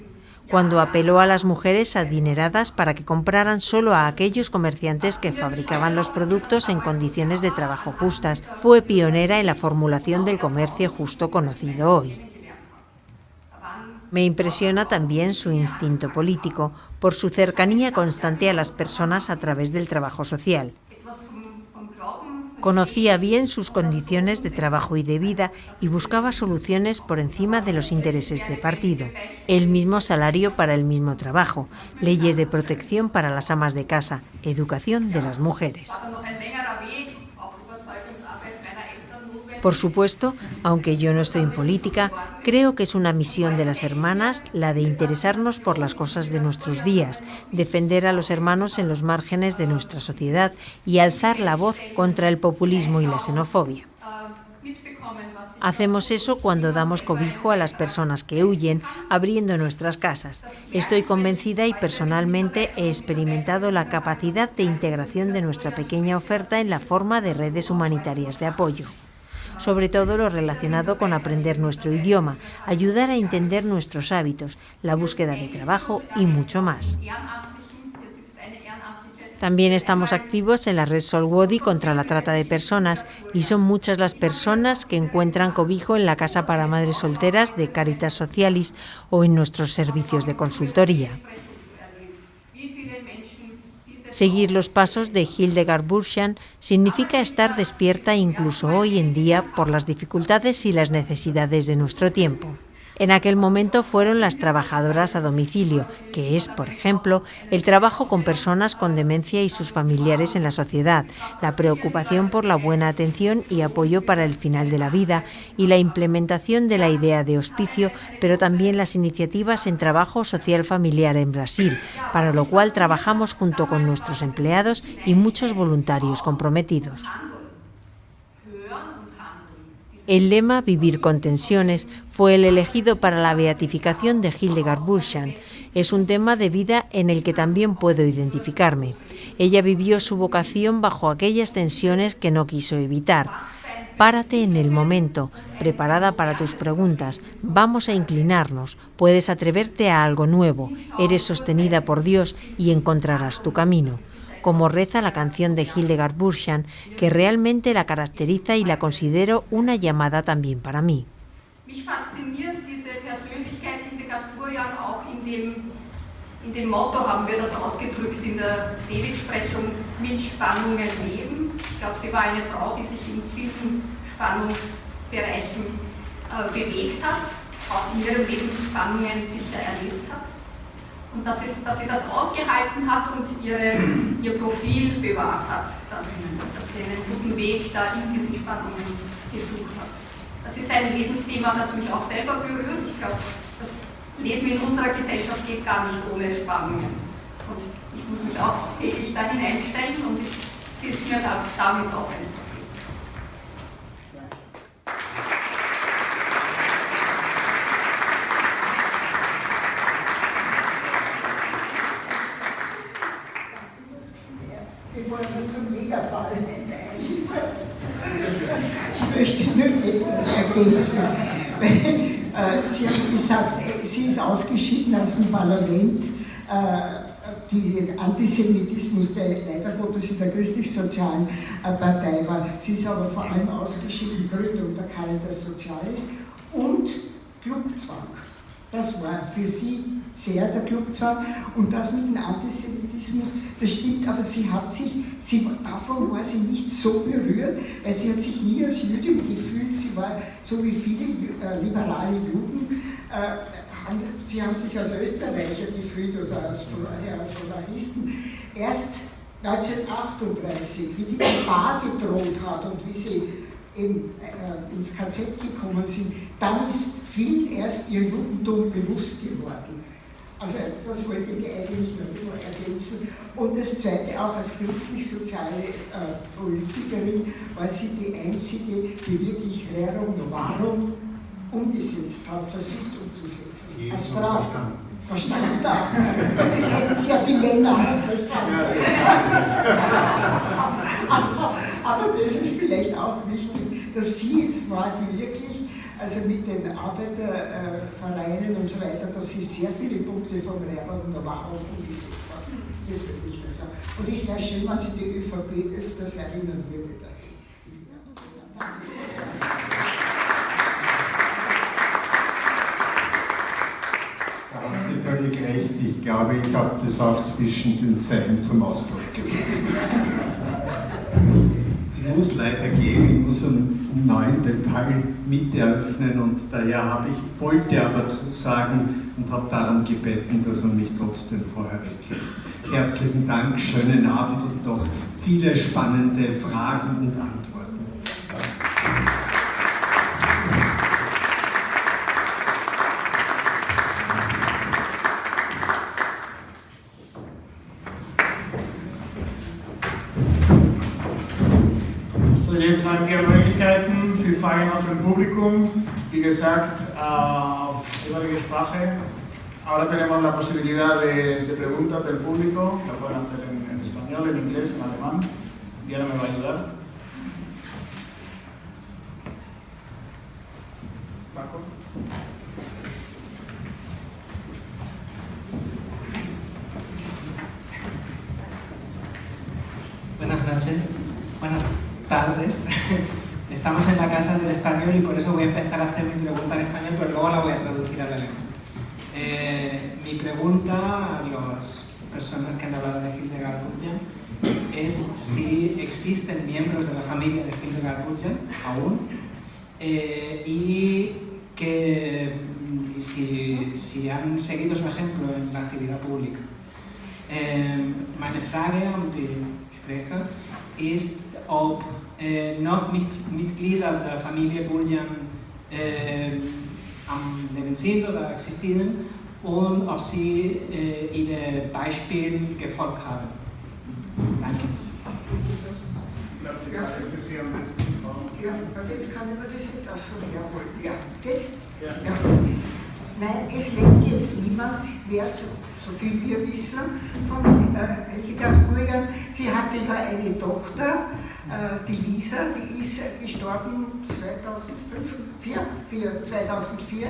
Cuando apeló a las mujeres adineradas para que compraran solo a aquellos comerciantes que fabricaban los productos en condiciones de trabajo justas, fue pionera en la formulación del comercio justo conocido hoy. Me impresiona también su instinto político, por su cercanía constante a las personas a través del trabajo social. Conocía bien sus condiciones de trabajo y de vida y buscaba soluciones por encima de los intereses de partido. El mismo salario para el mismo trabajo, leyes de protección para las amas de casa, educación de las mujeres. Por supuesto, aunque yo no estoy en política, creo que es una misión de las hermanas la de interesarnos por las cosas de nuestros días, defender a los hermanos en los márgenes de nuestra sociedad y alzar la voz contra el populismo y la xenofobia. Hacemos eso cuando damos cobijo a las personas que huyen, abriendo nuestras casas. Estoy convencida y personalmente he experimentado la capacidad de integración de nuestra pequeña oferta en la forma de redes humanitarias de apoyo. Sobre todo lo relacionado con aprender nuestro idioma, ayudar a entender nuestros hábitos, la búsqueda de trabajo y mucho más. También estamos activos en la red Solwodi contra la trata de personas y son muchas las personas que encuentran cobijo en la Casa para Madres Solteras de Caritas Socialis o en nuestros servicios de consultoría. Seguir los pasos de Hildegard Burjan significa estar despierta incluso hoy en día por las dificultades y las necesidades de nuestro tiempo. En aquel momento fueron las trabajadoras a domicilio, que es, por ejemplo, el trabajo con personas con demencia y sus familiares en la sociedad, la preocupación por la buena atención y apoyo para el final de la vida y la implementación de la idea de hospicio, pero también las iniciativas en trabajo social familiar en Brasil, para lo cual trabajamos junto con nuestros empleados y muchos voluntarios comprometidos. El lema «Vivir con tensiones» fue el elegido para la beatificación de Hildegard Burjan. Es un tema de vida en el que también puedo identificarme. Ella vivió su vocación bajo aquellas tensiones que no quiso evitar. Párate en el momento, preparada para tus preguntas. Vamos a inclinarnos. Puedes atreverte a algo nuevo. Eres sostenida por Dios y encontrarás tu camino. Como reza la canción de Hildegard Burjan, que realmente la caracteriza y la considero una llamada también para mí. Mich fasziniert diese Persönlichkeit Hildegard Burjan auch in dem Motto haben wir das ausgedrückt in der Seligsprechung, mit Spannungen leben. Ich glaube, sie war eine Frau, die sich in vielen Spannungsbereichen bewegt hat, auch in ihrem Leben Spannungen sicher erlebt hat. Und dass sie das ausgehalten hat und ihr Profil bewahrt hat, dass sie einen guten Weg da in diesen Spannungen gesucht hat. Das ist ein Lebensthema, das mich auch selber berührt. Ich glaube, das Leben in unserer Gesellschaft geht gar nicht ohne Spannungen. Und ich muss mich auch täglich da hineinstellen und sie ist mir damit auch ein Problem. Bevor wir zum Megaball ich möchte nur etwas ergänzen. Sie haben gesagt, sie ist ausgeschieden aus dem Parlament. Den Antisemitismus, der leider Gottes in der christlich-sozialen Partei war. Sie ist aber vor allem ausgeschieden, Gründe unter Caritas Socialis und Clubzwang. Das war für sie sehr der Clubzwang und das mit dem Antisemitismus, das stimmt, aber davon war sie nicht so berührt, weil sie hat sich nie als Jüdin gefühlt, sie war so wie viele liberale Juden, sie haben sich als Österreicher gefühlt oder als Monarchisten. Erst 1938, wie die Gefahr gedroht hat und wie sie ins KZ gekommen sind, dann ist vielen erst ihr Judentum bewusst geworden. Also das wollte ich eigentlich noch ein bisschen ergänzen. Und das Zweite, auch als christlich-soziale Politikerin war sie die Einzige, die wirklich Rerum Novarum umgesetzt hat, versucht umzusetzen. Als Frau. Verstanden auch. Das hätten sie ja die Männer auch verstanden. Aber das ist vielleicht auch wichtig, dass sie es war, die wirklich, also mit den Arbeitervereinen und so weiter, dass sie sehr viele Punkte vom Rerum Novarum umgesetzt hat. Das würde ich mal sagen. Und es wäre schön, wenn sie die ÖVP öfters erinnern würde. Da haben Sie völlig recht. Ich glaube, ich habe das auch zwischen den Zeilen zum Ausdruck gebracht. Ich muss leider gehen, ich muss um 9 den Teil mit eröffnen und daher wollte aber zusagen und habe darum gebeten, dass man mich trotzdem vorher weglässt. Herzlichen Dank, schönen Abend und noch viele spannende Fragen und Antworten. Jetzt haben wir Möglichkeiten für Fragen aus dem Publikum, wie gesagt, auf jeweilige Sprache. Ahora tenemos la posibilidad de preguntas del público, lo pueden hacer en español, en inglés, en alemán. Diana me va a ayudar. Paco. Buenas noches. Buenas tardes. Estamos en la Casa del Español y por eso voy a empezar a hacer mi pregunta en español, pero luego la voy a traducir al alemán. Mi pregunta a las personas que han hablado de Hildegard Burjan es si existen miembros de la familia de Hildegard Burjan aún y si han seguido su ejemplo en la actividad pública. Meine Frage an die Sprecher ist, ob noch Mitglieder der Familie Burjan am Leben sind oder existieren und ob sie ihr Beispiel gefolgt haben. Danke. Ja, also jetzt kann ich mir das nicht aussuchen. Ja, das? Ja. Nein, es lebt jetzt niemand mehr, so viel wir wissen, von Hildegard Burjan. Sie hatte ja eine Tochter, die Lisa, die ist gestorben 2004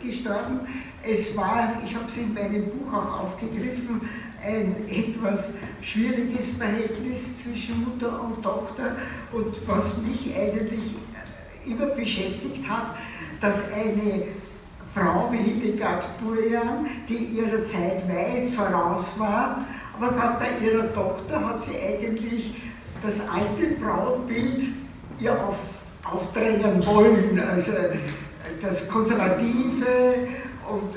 gestorben. Es war, ich habe sie in meinem Buch auch aufgegriffen, ein etwas schwieriges Verhältnis zwischen Mutter und Tochter und was mich eigentlich immer beschäftigt hat, dass eine Frau wie Hildegard Burjan, die ihrer Zeit weit voraus war, aber gerade bei ihrer Tochter hat sie eigentlich das alte Frauenbild ihr aufdrängen wollen, also das Konservative, und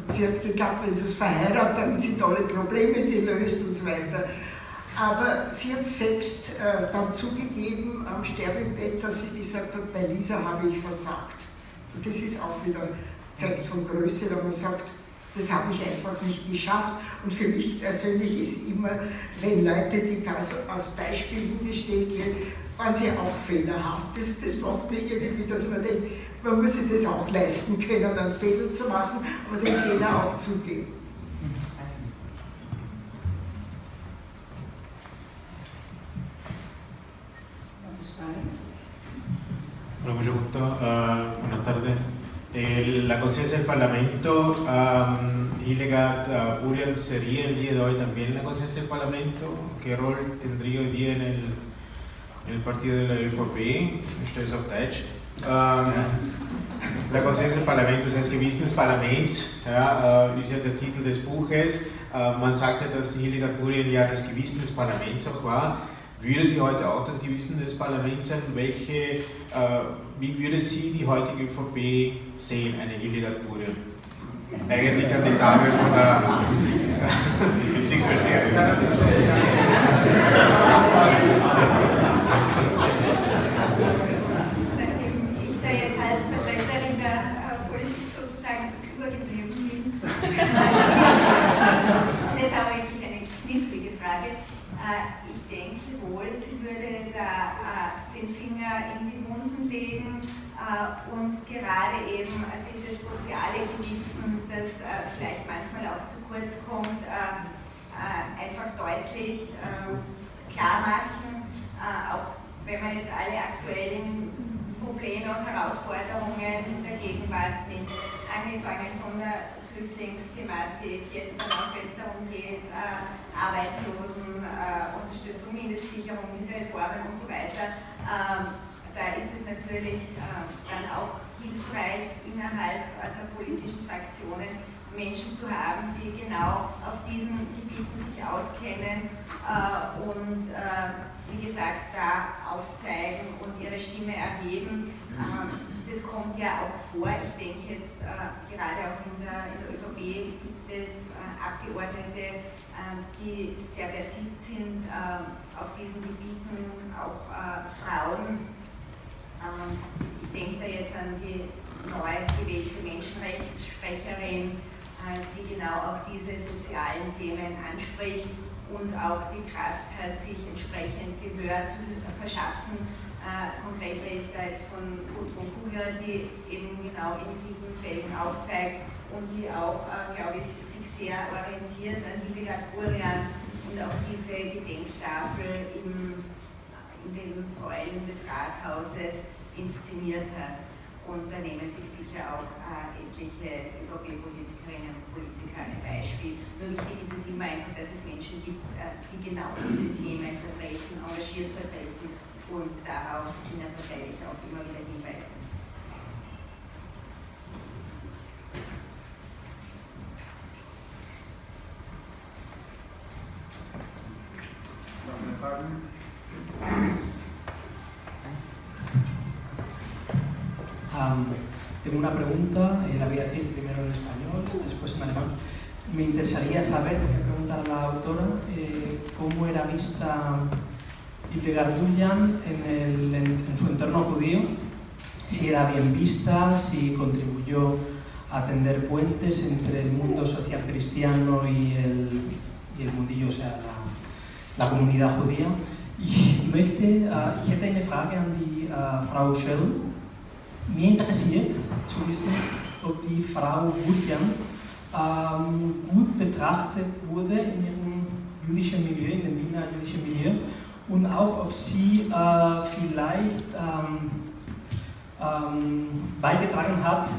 sie hat geglaubt, wenn sie es verheiratet, dann sind alle Probleme gelöst und so weiter. Aber sie hat selbst dann zugegeben am Sterbebett, dass sie gesagt hat, bei Lisa habe ich versagt. Und das ist auch wieder Zeichen von Größe, wenn man sagt, das habe ich einfach nicht geschafft. Und für mich persönlich ist immer, wenn Leute, die als Beispiel hingestellt werden, wann sie auch Fehler haben. Das macht mir irgendwie, dass man denkt, man muss sich das auch leisten können, einen Fehler zu machen, aber den Fehler auch zugeben. Hola, mucho gusto. Buenas tardes. La conciencia del Parlamento, Hildegard Burian, ¿sería el día de hoy también la conciencia del Parlamento? ¿Qué rol tendría hoy día en el partido de la ÖVP? Ich stelle es auf Deutsch. La conciencia del Parlamento, das heißt Gewissen des Parlaments, ja, ist ja der Titel des Buches. Man sagt ja, dass Hildegard Burian ja das Gewissen des Parlaments auch war. Würde sie heute auch das Gewissen des Parlaments sein? Wie würde sie die heutige ÖVP sehen, eine Hildegard Burian? Eigentlich an die Dame von der Bezirksverstärkung. Ich da jetzt als Vertreterin der Politik sozusagen übergeblieben bin. Das ist jetzt aber wirklich eine knifflige Frage. Ich denke wohl, sie würde da den Finger in die Wunden legen und gerade eben dieses soziale Gewissen, das vielleicht manchmal auch zu kurz kommt, einfach deutlich klar machen, auch wenn man jetzt alle aktuellen Probleme und Herausforderungen der Gegenwart nimmt, angefangen von der Flüchtlingsthematik, jetzt dann auch, wenn es darum geht, Arbeitslosenunterstützung, Mindestsicherung, diese Reformen und so weiter, da ist es natürlich dann auch hilfreich, innerhalb der politischen Fraktionen Menschen zu haben, die genau auf diesen Gebieten sich auskennen und wie gesagt, da aufzeigen und ihre Stimme erheben. Das kommt ja auch vor. Ich denke jetzt gerade auch in der ÖVP gibt es Abgeordnete, die sehr versiert sind auf diesen Gebieten, auch Frauen. Ich denke da jetzt an die neu gewählte Menschenrechtssprecherin, die genau auch diese sozialen Themen anspricht und auch die Kraft hat, sich entsprechend Gehör zu verschaffen. Konkret rede ich da jetzt von Gudrun Kuhler, die eben genau in diesen Fällen aufzeigt und die auch, glaube ich, sich sehr orientiert an Hildegard Burian und auch diese Gedenktafel in den Säulen des Rathauses inszeniert hat. Und da nehmen sich sicher auch etliche ÖVP-Politikerinnen und Politiker ein Beispiel. Nur wichtig ist es immer einfach, dass es Menschen gibt, die genau diese Themen vertreten, engagiert vertreten und darauf innerparteilich auch immer wieder hinweisen. Noch mehr Fragen? Tengo una pregunta, la voy a decir primero en español, después en alemán. Me interesaría saber, voy a preguntar a la autora, cómo era vista Hildegard Burian en su entorno judío, si era bien vista, si contribuyó a tender puentes entre el mundo social cristiano y el mundillo, o sea, la comunidad judía. Ich hätte eine Frage an die Frau Schell. Mir interessiert zu wissen, ob die Frau Burian gut betrachtet wurde in ihrem jüdischen Milieu, in dem Wiener jüdischen Milieu, und auch ob sie vielleicht beigetragen hat,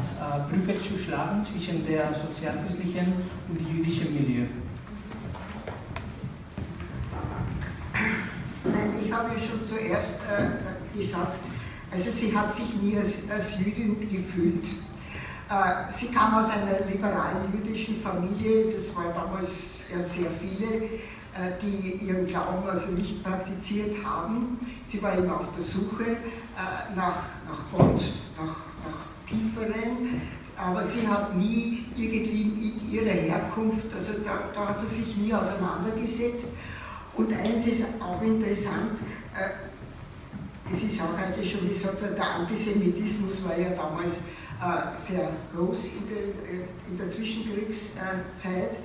Brücke zu schlagen zwischen der sozialchristlichen und dem jüdischen Milieu. Ich habe ja schon zuerst gesagt, also sie hat sich nie als Jüdin gefühlt. Sie kam aus einer liberalen jüdischen Familie, das war damals ja sehr viele, die ihren Glauben also nicht praktiziert haben. Sie war immer auf der Suche nach Gott, nach Tieferen, aber sie hat nie irgendwie mit ihrer Herkunft, also da hat sie sich nie auseinandergesetzt. Und eins ist auch interessant, es ist auch heute schon gesagt, der Antisemitismus war ja damals sehr groß in der Zwischenkriegszeit,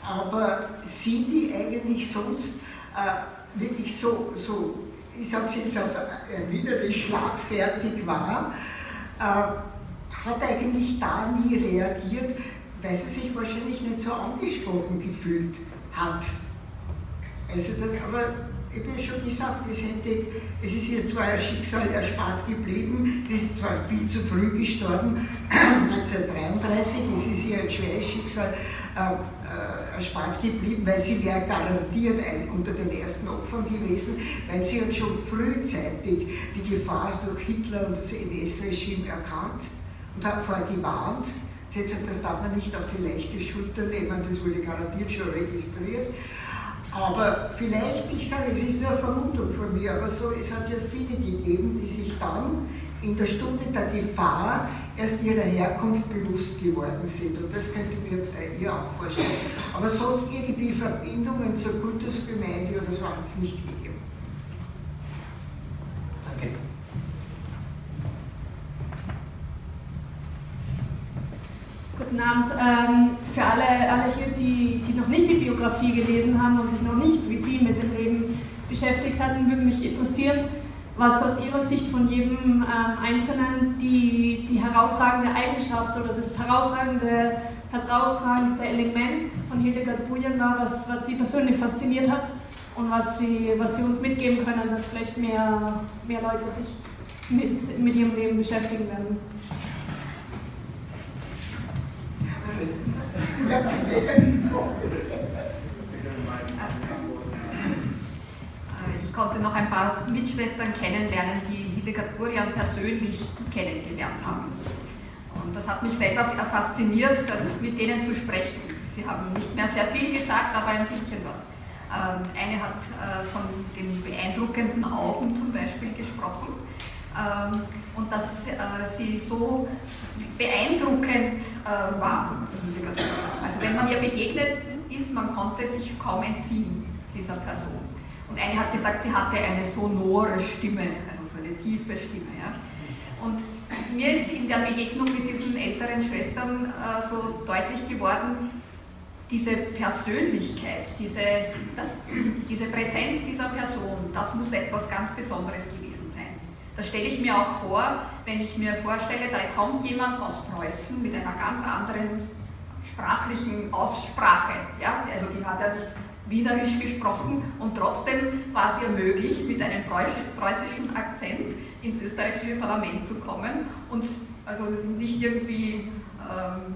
aber sie, die eigentlich sonst wirklich so, ich sage es jetzt auf wienerisch, schlagfertig war, hat eigentlich da nie reagiert, weil sie sich wahrscheinlich nicht so angesprochen gefühlt hat. Also das, aber ich habe ja schon gesagt, es ist ihr zwar ein Schicksal erspart geblieben, sie ist zwar viel zu früh gestorben, 1933, es ist ihr ein schweres Schicksal erspart geblieben, weil sie wäre garantiert unter den ersten Opfern gewesen, weil sie hat schon frühzeitig die Gefahr durch Hitler und das NS-Regime erkannt und hat vorher gewarnt. Sie hat gesagt, das darf man nicht auf die leichte Schulter nehmen, das wurde garantiert schon registriert. Aber vielleicht, ich sage, es ist nur eine Vermutung von mir, aber so, es hat ja viele gegeben, die sich dann in der Stunde der Gefahr erst ihrer Herkunft bewusst geworden sind. Und das könnte ich mir bei ihr auch vorstellen. Aber sonst irgendwie Verbindungen zur Kultusgemeinde oder so hat es nicht gegeben. Danke. Guten Abend. Für alle hier, die noch nicht die Biografie gelesen haben und sich noch nicht wie Sie mit dem Leben beschäftigt hatten, würde mich interessieren, was aus Ihrer Sicht von jedem Einzelnen die herausragende Eigenschaft oder das herausragendste Element von Hildegard Burian war, was Sie persönlich fasziniert hat und was Sie uns mitgeben können, dass vielleicht mehr Leute sich mit ihrem Leben beschäftigen werden. Ich konnte noch ein paar Mitschwestern kennenlernen, die Hildegard Burian persönlich kennengelernt haben. Und das hat mich selber sehr fasziniert, mit denen zu sprechen. Sie haben nicht mehr sehr viel gesagt, aber ein bisschen was. Eine hat von den beeindruckenden Augen zum Beispiel gesprochen. Und dass sie so beeindruckend war. Also wenn man ihr begegnet ist, man konnte sich kaum entziehen, dieser Person. Und eine hat gesagt, sie hatte eine sonore Stimme, also so eine tiefe Stimme. Ja. Und mir ist in der Begegnung mit diesen älteren Schwestern so deutlich geworden, diese Persönlichkeit, diese Präsenz dieser Person, das muss etwas ganz Besonderes gewesen sein. Das stelle ich mir auch vor, wenn ich mir vorstelle, da kommt jemand aus Preußen mit einer ganz anderen sprachlichen Aussprache. Ja? Also die hat ja nicht wienerisch gesprochen und trotzdem war es ihr möglich, mit einem preußischen Akzent ins österreichische Parlament zu kommen und also nicht irgendwie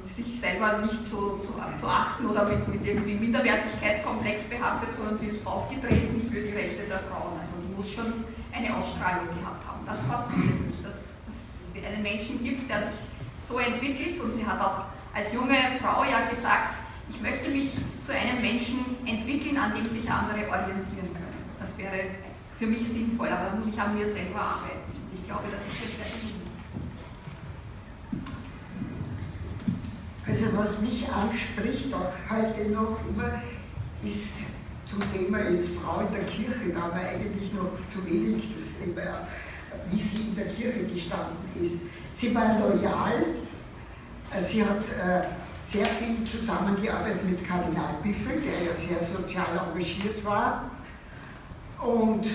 sich selber nicht so zu achten oder mit irgendwie Minderwertigkeitskomplex behaftet, sondern sie ist aufgetreten für die Rechte der Frauen. Also sie muss schon eine Ausstrahlung gehabt haben. Das fasziniert mich, dass es einen Menschen gibt, der sich so entwickelt, und sie hat auch als junge Frau ja gesagt, ich möchte mich zu einem Menschen entwickeln, an dem sich andere orientieren können. Das wäre für mich sinnvoll, aber da muss ich an mir selber arbeiten. Und ich glaube, das ist jetzt sehr gut. Also was mich anspricht, auch heute noch immer, ist zum Thema jetzt Frau in der Kirche, da haben wir eigentlich noch zu wenig, wie sie in der Kirche gestanden ist. Sie war loyal, sie hat sehr viel zusammengearbeitet mit Kardinal Biffel, der ja sehr sozial engagiert war, und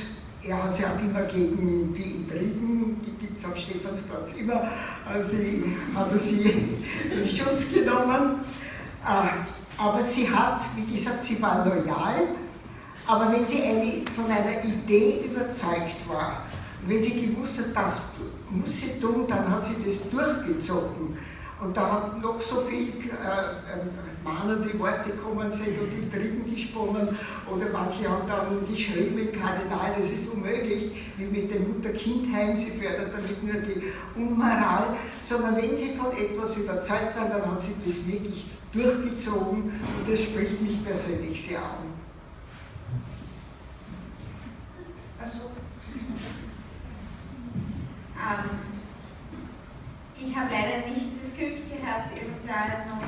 er hat sich auch immer gegen die Intrigen, die gibt es am Stephansplatz immer, also die hat er sie in Schutz genommen. Aber sie hat, wie gesagt, sie war loyal, aber wenn sie von einer Idee überzeugt war, wenn sie gewusst hat, das muss sie tun, dann hat sie das durchgezogen. Und da haben noch so viel mahnende Worte gekommen sind und Intrigen gesponnen, oder manche haben dann geschrieben im Kardinal, das ist unmöglich, wie mit dem Mutter-Kind-Heim, sie fördert damit nur die Unmoral, sondern wenn sie von etwas überzeugt waren, dann hat sie das wirklich durchgezogen, und das spricht mich persönlich sehr an. habe leider nicht das Glück gehabt, eben da noch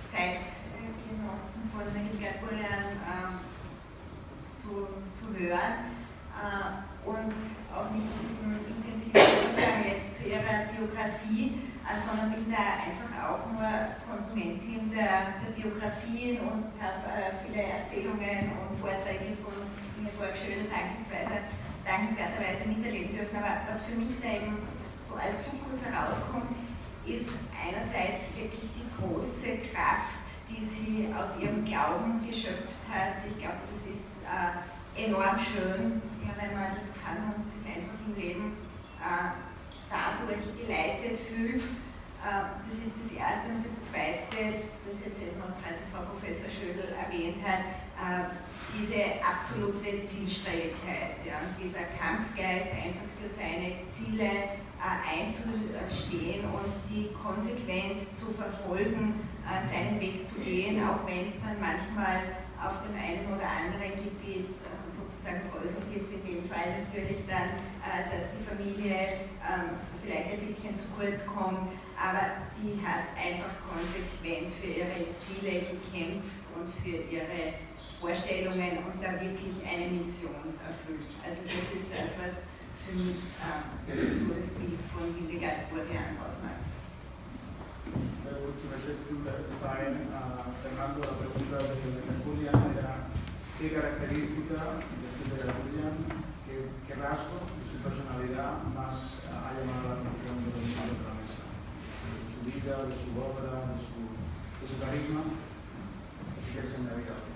Zeitgenossen von Hildegard Burian zu hören und auch nicht diesen intensiven Zugang jetzt zu ihrer Biografie, sondern bin da einfach auch nur Konsumentin der Biografien und habe viele Erzählungen und Vorträge von Ingeborg Schödel dankenswerterweise miterleben dürfen. Aber was für mich da eben so als Sukkus herauskommt, ist einerseits wirklich die große Kraft, die sie aus ihrem Glauben geschöpft hat. Ich glaube, das ist enorm schön, ja, wenn man das kann und sich einfach im Leben dadurch geleitet fühlt. Das ist das Erste. Und das Zweite, das jetzt eben auch gerade Frau Professor Schödel erwähnt hat, diese absolute Zielstrebigkeit, ja, und dieser Kampfgeist, einfach für seine Ziele einzustehen und die konsequent zu verfolgen, seinen Weg zu gehen, auch wenn es dann manchmal auf dem einen oder anderen Gebiet sozusagen Brösel gibt, in dem Fall natürlich dann, dass die Familie vielleicht ein bisschen zu kurz kommt, aber die hat einfach konsequent für ihre Ziele gekämpft und für ihre Vorstellungen und da wirklich eine Mission erfüllt. Also das ist das, was für mich so das Bild von Hildegard Burian ausmacht. Gut zu übersetzen, Fernando, la pregunta de Julián era ¿qué característica de Julián, qué rasgo de su personalidad más ha llamado la atención de los de la mesa? De su vida, de su obra, de su carisma. Si quieres añadir algo.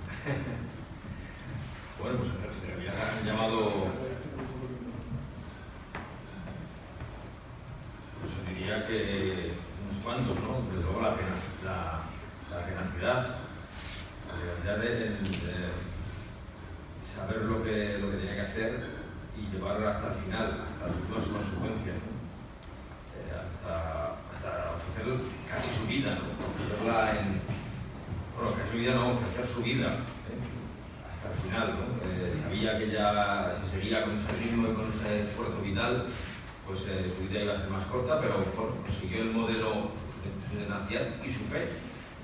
Bueno, pues en realidad han llamado, pues yo diría que unos cuantos, ¿no? Desde luego la tenacidad de saber lo que tenía que hacer y llevarlo hasta el final, hasta las últimas consecuencias, ¿no? Hasta ofrecer casi su vida, ¿no? Ofrecerla bueno, casi su vida no, ofrecer su vida hasta el final, ¿no? Sabía que ya si seguía con ese ritmo y con ese esfuerzo vital, pues su vida iba a ser más corta, pero bueno, consiguió el modelo, su tenacidad y su fe.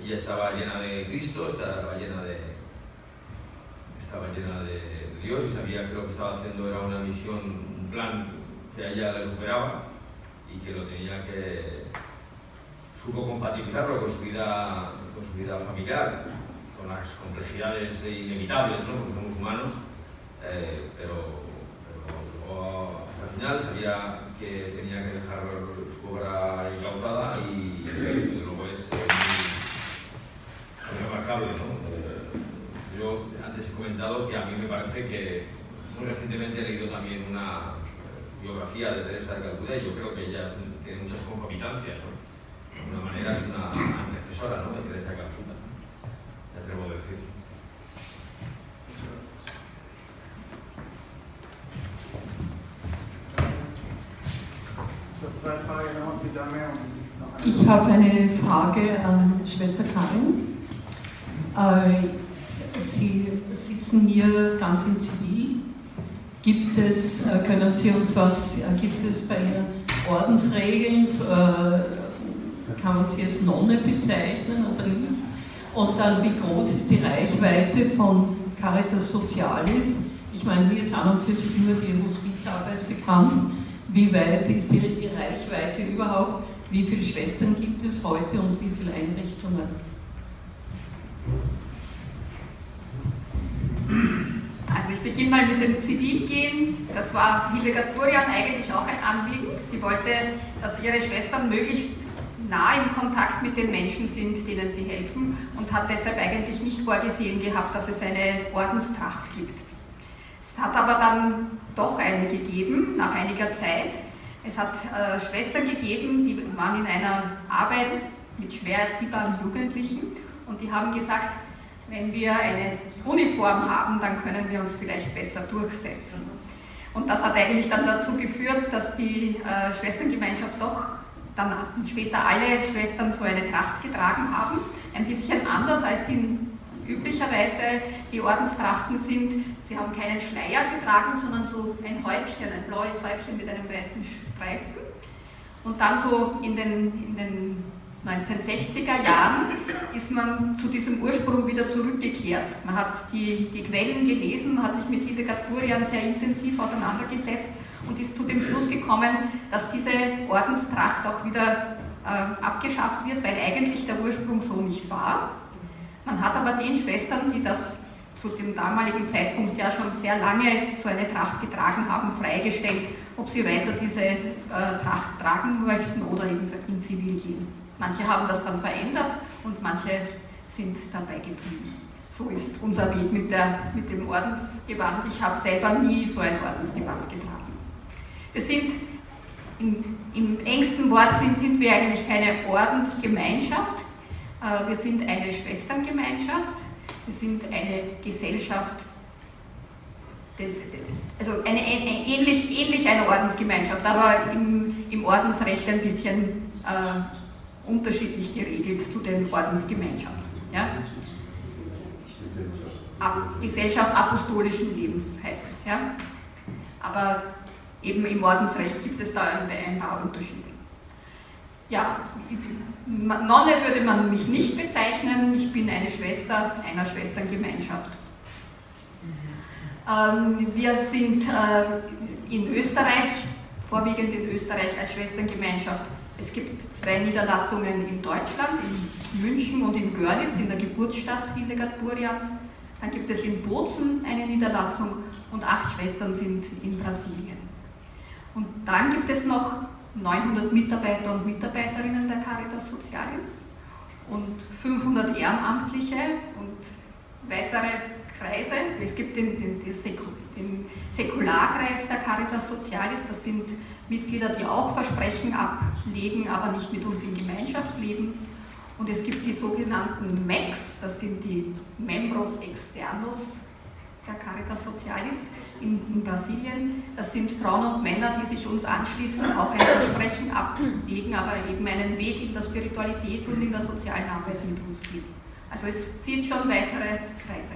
Ella estaba llena de Cristo, estaba llena de Dios y sabía que lo que estaba haciendo era una misión, un plan que a ella le superaba y que lo tenía que supo compatibilizarlo con su vida familiar, con las complejidades inevitables, ¿no? Porque somos humanos, pero luego hasta el final sabía que tenía que dejar su obra incausada y luego es muy remarcable, ¿no? Yo antes he comentado que a mí me parece que muy recientemente he leído también una biografía de Teresa de Calcuta y yo creo que ella tiene muchas concomitancias, ¿no? De alguna manera es una antecesora, ¿no? De Teresa de Calcuta, me atrevo a decir. Ich habe eine Frage an Schwester Karin. Sie sitzen hier ganz in Zivil. Gibt es bei Ihnen Ordensregeln? Kann man Sie als Nonne bezeichnen oder nicht? Und dann, wie groß ist die Reichweite von Caritas Socialis? Ich meine, mir ist an und für sich nur die Hospizarbeit bekannt. Wie weit ist die Reichweite überhaupt? Wie viele Schwestern gibt es heute und wie viele Einrichtungen? Also ich beginne mal mit dem Zivilgehen. Das war Hildegard Burian eigentlich auch ein Anliegen. Sie wollte, dass ihre Schwestern möglichst nah im Kontakt mit den Menschen sind, denen sie helfen, und hat deshalb eigentlich nicht vorgesehen gehabt, dass es eine Ordenstracht gibt. Es hat aber dann doch eine gegeben, nach einiger Zeit. Es hat Schwestern gegeben, die waren in einer Arbeit mit schwer erziehbaren Jugendlichen und die haben gesagt, wenn wir eine Uniform haben, dann können wir uns vielleicht besser durchsetzen. Und das hat eigentlich dann dazu geführt, dass die Schwesterngemeinschaft doch dann später alle Schwestern so eine Tracht getragen haben. Ein bisschen anders als die üblicherweise die Ordenstrachten sind. Sie haben keinen Schleier getragen, sondern so ein Häubchen, ein blaues Häubchen mit einem weißen Streifen. Und dann so in den 1960er Jahren ist man zu diesem Ursprung wieder zurückgekehrt. Man hat die Quellen gelesen, man hat sich mit Hildegard Burian sehr intensiv auseinandergesetzt und ist zu dem Schluss gekommen, dass diese Ordenstracht auch wieder abgeschafft wird, weil eigentlich der Ursprung so nicht war. Man hat aber den Schwestern, die das zu dem damaligen Zeitpunkt ja schon sehr lange so eine Tracht getragen haben, freigestellt, ob sie weiter diese Tracht tragen möchten oder eben in Zivil gehen. Manche haben das dann verändert und manche sind dabei geblieben. So ist unser Weg mit dem Ordensgewand. Ich habe selber nie so ein Ordensgewand getragen. Wir sind, im engsten Wortsinn sind wir eigentlich keine Ordensgemeinschaft. Wir sind eine Schwesterngemeinschaft. Wir sind eine Gesellschaft, also ähnlich einer Ordensgemeinschaft, aber im Ordensrecht ein bisschen unterschiedlich geregelt zu den Ordensgemeinschaften. Ja? Gesellschaft apostolischen Lebens heißt es. Ja? Aber eben im Ordensrecht gibt es da ein paar Unterschiede. Ja, Nonne würde man mich nicht bezeichnen, ich bin eine Schwester einer Schwesterngemeinschaft. Wir sind in Österreich, vorwiegend in Österreich als Schwesterngemeinschaft. Es gibt 2 Niederlassungen in Deutschland, in München und in Görlitz, in der Geburtsstadt Hildegard Burians. Dann gibt es in Bozen eine Niederlassung und 8 Schwestern sind in Brasilien. Und dann gibt es noch 900 Mitarbeiter und Mitarbeiterinnen der Caritas Socialis und 500 Ehrenamtliche und weitere Kreise. Es gibt den Säkularkreis der Caritas Socialis, das sind Mitglieder, die auch Versprechen ablegen, aber nicht mit uns in Gemeinschaft leben. Und es gibt die sogenannten MEX, das sind die Membros Externos der Caritas Socialis in Brasilien. Das sind Frauen und Männer, die sich uns anschließen, auch ein Versprechen ablegen, aber eben einen Weg in der Spiritualität und in der sozialen Arbeit mit uns gehen. Also es zieht schon weitere Kreise.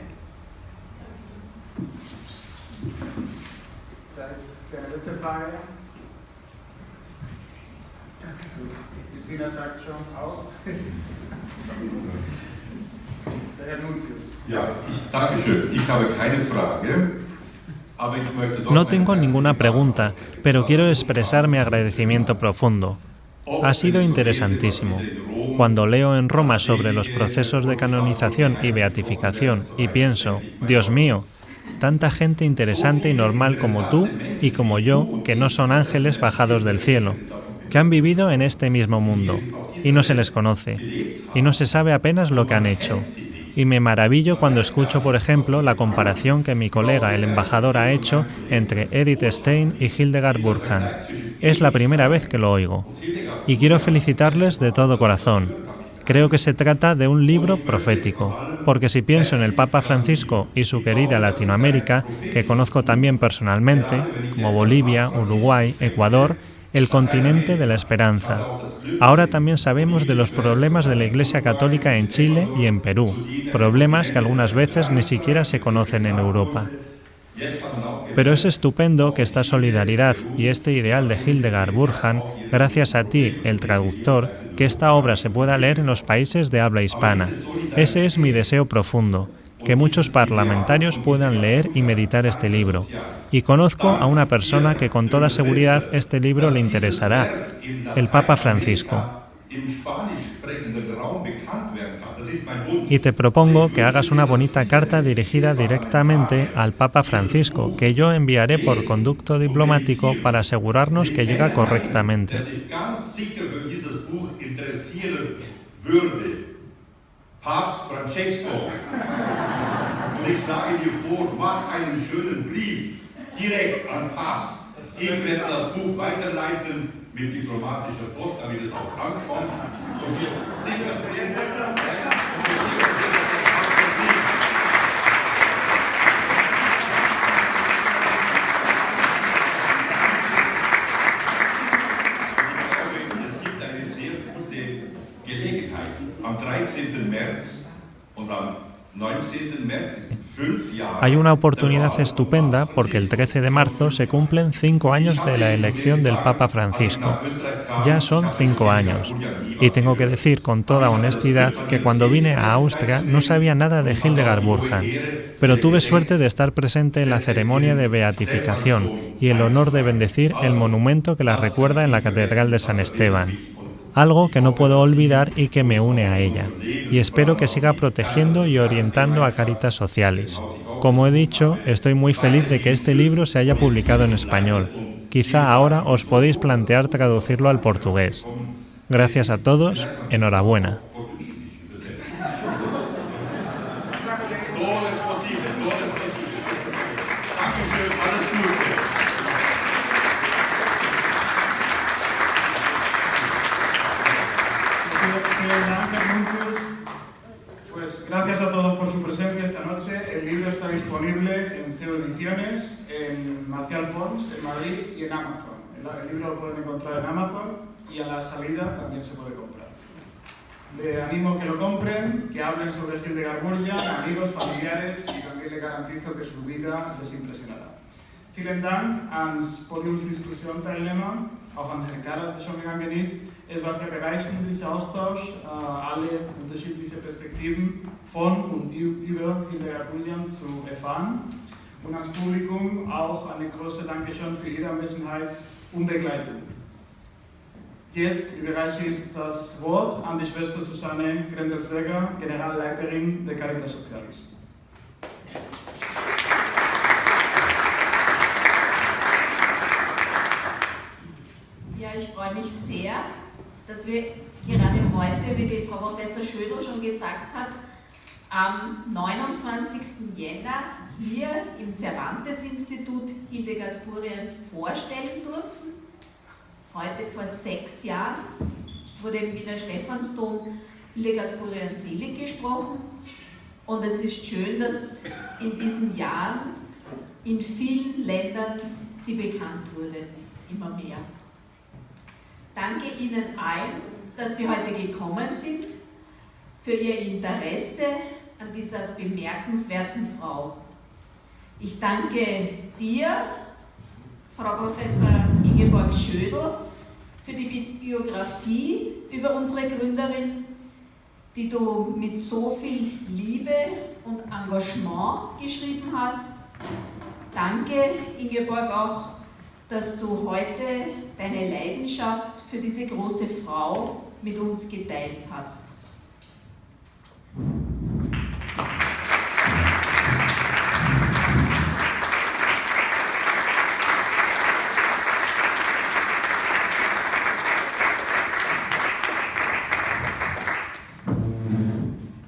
Zeit für eine letzte Frage. Christina sagt schon aus. Der Herr Nuntius. Ja, danke schön. Ich habe keine Frage, aber ich möchte doch... No tengo ninguna pregunta, pero quiero expresar mi agradecimiento profundo. Ha sido interesantísimo. Cuando leo en Roma sobre los procesos de canonización y beatificación y pienso, Dios mío, tanta gente interesante y normal como tú y como yo, que no son ángeles bajados del cielo, que han vivido en este mismo mundo, y no se les conoce, y no se sabe apenas lo que han hecho. Y me maravillo cuando escucho, por ejemplo, la comparación que mi colega, el embajador, ha hecho entre Edith Stein y Hildegard Burkhan. Es la primera vez que lo oigo. Y quiero felicitarles de todo corazón. Creo que se trata de un libro profético, porque si pienso en el Papa Francisco y su querida Latinoamérica, que conozco también personalmente, como Bolivia, Uruguay, Ecuador, el continente de la esperanza. Ahora también sabemos de los problemas de la Iglesia Católica en Chile y en Perú, problemas que algunas veces ni siquiera se conocen en Europa. Pero es estupendo que esta solidaridad y este ideal de Hildegard Burkhan, gracias a ti, el traductor, que esta obra se pueda leer en los países de habla hispana. Ese es mi deseo profundo, que muchos parlamentarios puedan leer y meditar este libro. Y conozco a una persona que con toda seguridad este libro le interesará, el Papa Francisco. Y te propongo que hagas una bonita carta dirigida directamente al Papa Francisco, que yo enviaré por conducto diplomático para asegurarnos que llega correctamente. Papst Francesco, und ich schlage dir vor, mach einen schönen Brief direkt an Papst. Ich werde das Buch weiterleiten mit diplomatischer Post, damit es auch ankommt. Und wir sind sehr am 13. März und am 19. März ist Hay una oportunidad estupenda porque el 13 de marzo se cumplen 5 años de la elección del Papa Francisco. Ya son 5 años. Y tengo que decir con toda honestidad que cuando vine a Austria no sabía nada de Hildegard Burhan, pero tuve suerte de estar presente en la ceremonia de beatificación y el honor de bendecir el monumento que la recuerda en la Catedral de San Esteban. Algo que no puedo olvidar y que me une a ella. Y espero que siga protegiendo y orientando a Caritas Socialis. Como he dicho, estoy muy feliz de que este libro se haya publicado en español. Quizá ahora os podéis plantear traducirlo al portugués. Gracias a todos, enhorabuena. Pues gracias a todos por su presencia esta noche. El libro está disponible en CEO Ediciones, en Marcial Pons, en Madrid y en Amazon. El libro lo pueden encontrar en Amazon y a la salida también se puede comprar. Le animo a que lo compren, que hablen sobre Hildegard Burjan, amigos, familiares, y también le garantizo que su vida les impresionará. Vielen Dank ans Podiumsdiskussion-Teilnehmer, auch an Herrn Karas, der schon gegangen ist. Es war sehr bereichernd, dieser Austausch, alle unterschiedliche Perspektiven von und über Hildegard Burjan zu erfahren. Und ans Publikum auch eine große Dankeschön für Ihre Anwesenheit und Begleitung. Jetzt überreiche ich das Wort an die Schwester Susanne Grendelsberger, Generalleiterin der Caritas Socialis. Ja, ich freue mich sehr, dass wir gerade heute, wie die Frau Professor Schödel schon gesagt hat, am 29. Jänner hier im Cervantes-Institut Hildegard Burjan vorstellen durften. Heute vor 6 Jahren wurde im Wiener Stephansdom Hildegard Burjan selig gesprochen. Und es ist schön, dass in diesen Jahren in vielen Ländern sie bekannt wurde, immer mehr. Danke Ihnen allen, dass Sie heute gekommen sind, für Ihr Interesse an dieser bemerkenswerten Frau. Ich danke dir, Frau Professor Ingeborg Schödel, für die Biografie über unsere Gründerin, die du mit so viel Liebe und Engagement geschrieben hast. Danke, Ingeborg, auch, dass du heute deine Leidenschaft für diese große Frau mit uns geteilt hast.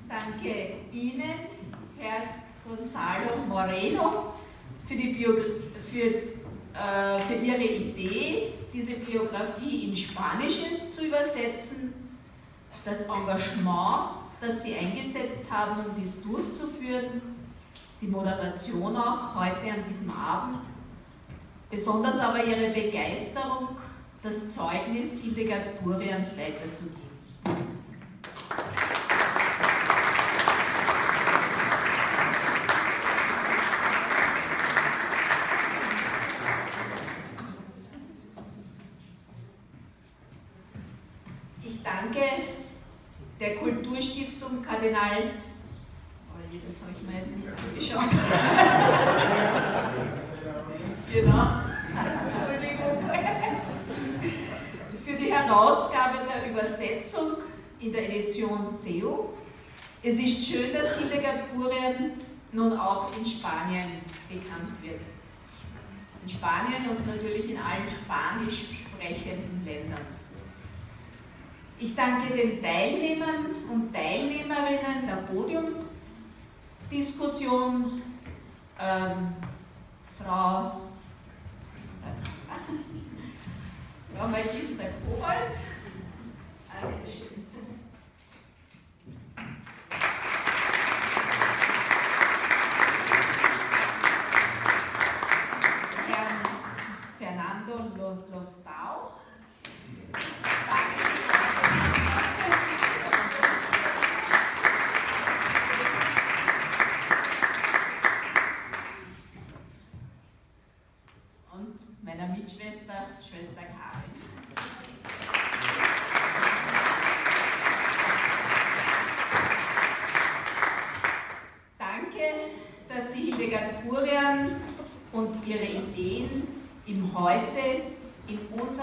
Danke Ihnen, Herr Gonzalo Moreno, für Ihre Idee, diese Biografie ins Spanische zu übersetzen, das Engagement, das Sie eingesetzt haben, um dies durchzuführen, die Moderation auch heute an diesem Abend, besonders aber Ihre Begeisterung, das Zeugnis Hildegard Burjans weiterzugeben. Ich danke der Kulturstiftung Kardinal, das habe ich mir jetzt nicht angeschaut. Genau, Entschuldigung. Für die Herausgabe der Übersetzung in der Edition SEO. Es ist schön, dass Hildegard Burjan nun auch in Spanien bekannt wird. In Spanien und natürlich in allen spanisch sprechenden Ländern. Ich danke den Teilnehmern und Teilnehmerinnen der Podiumsdiskussion, Frau Magister Kobold. Herrn Fernando Lostau.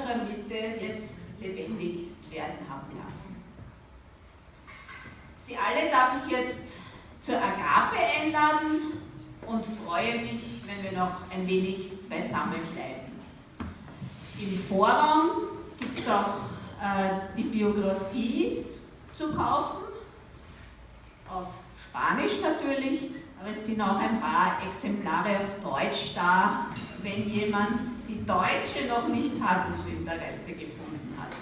unserer Mitte jetzt lebendig werden haben lassen. Sie alle darf ich jetzt zur Agape einladen und freue mich, wenn wir noch ein wenig beisammen bleiben. Im Vorraum gibt es auch die Biografie zu kaufen, auf Spanisch natürlich, aber es sind auch ein paar Exemplare auf Deutsch da, wenn jemand die deutsche noch nicht hat und Interesse gefunden hat.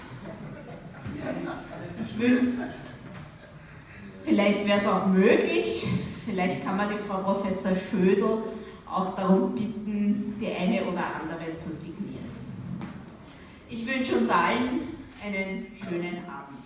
Vielleicht wäre es auch möglich, vielleicht kann man die Frau Professor Schödl auch darum bitten, die eine oder andere zu signieren. Ich wünsche uns allen einen schönen Abend.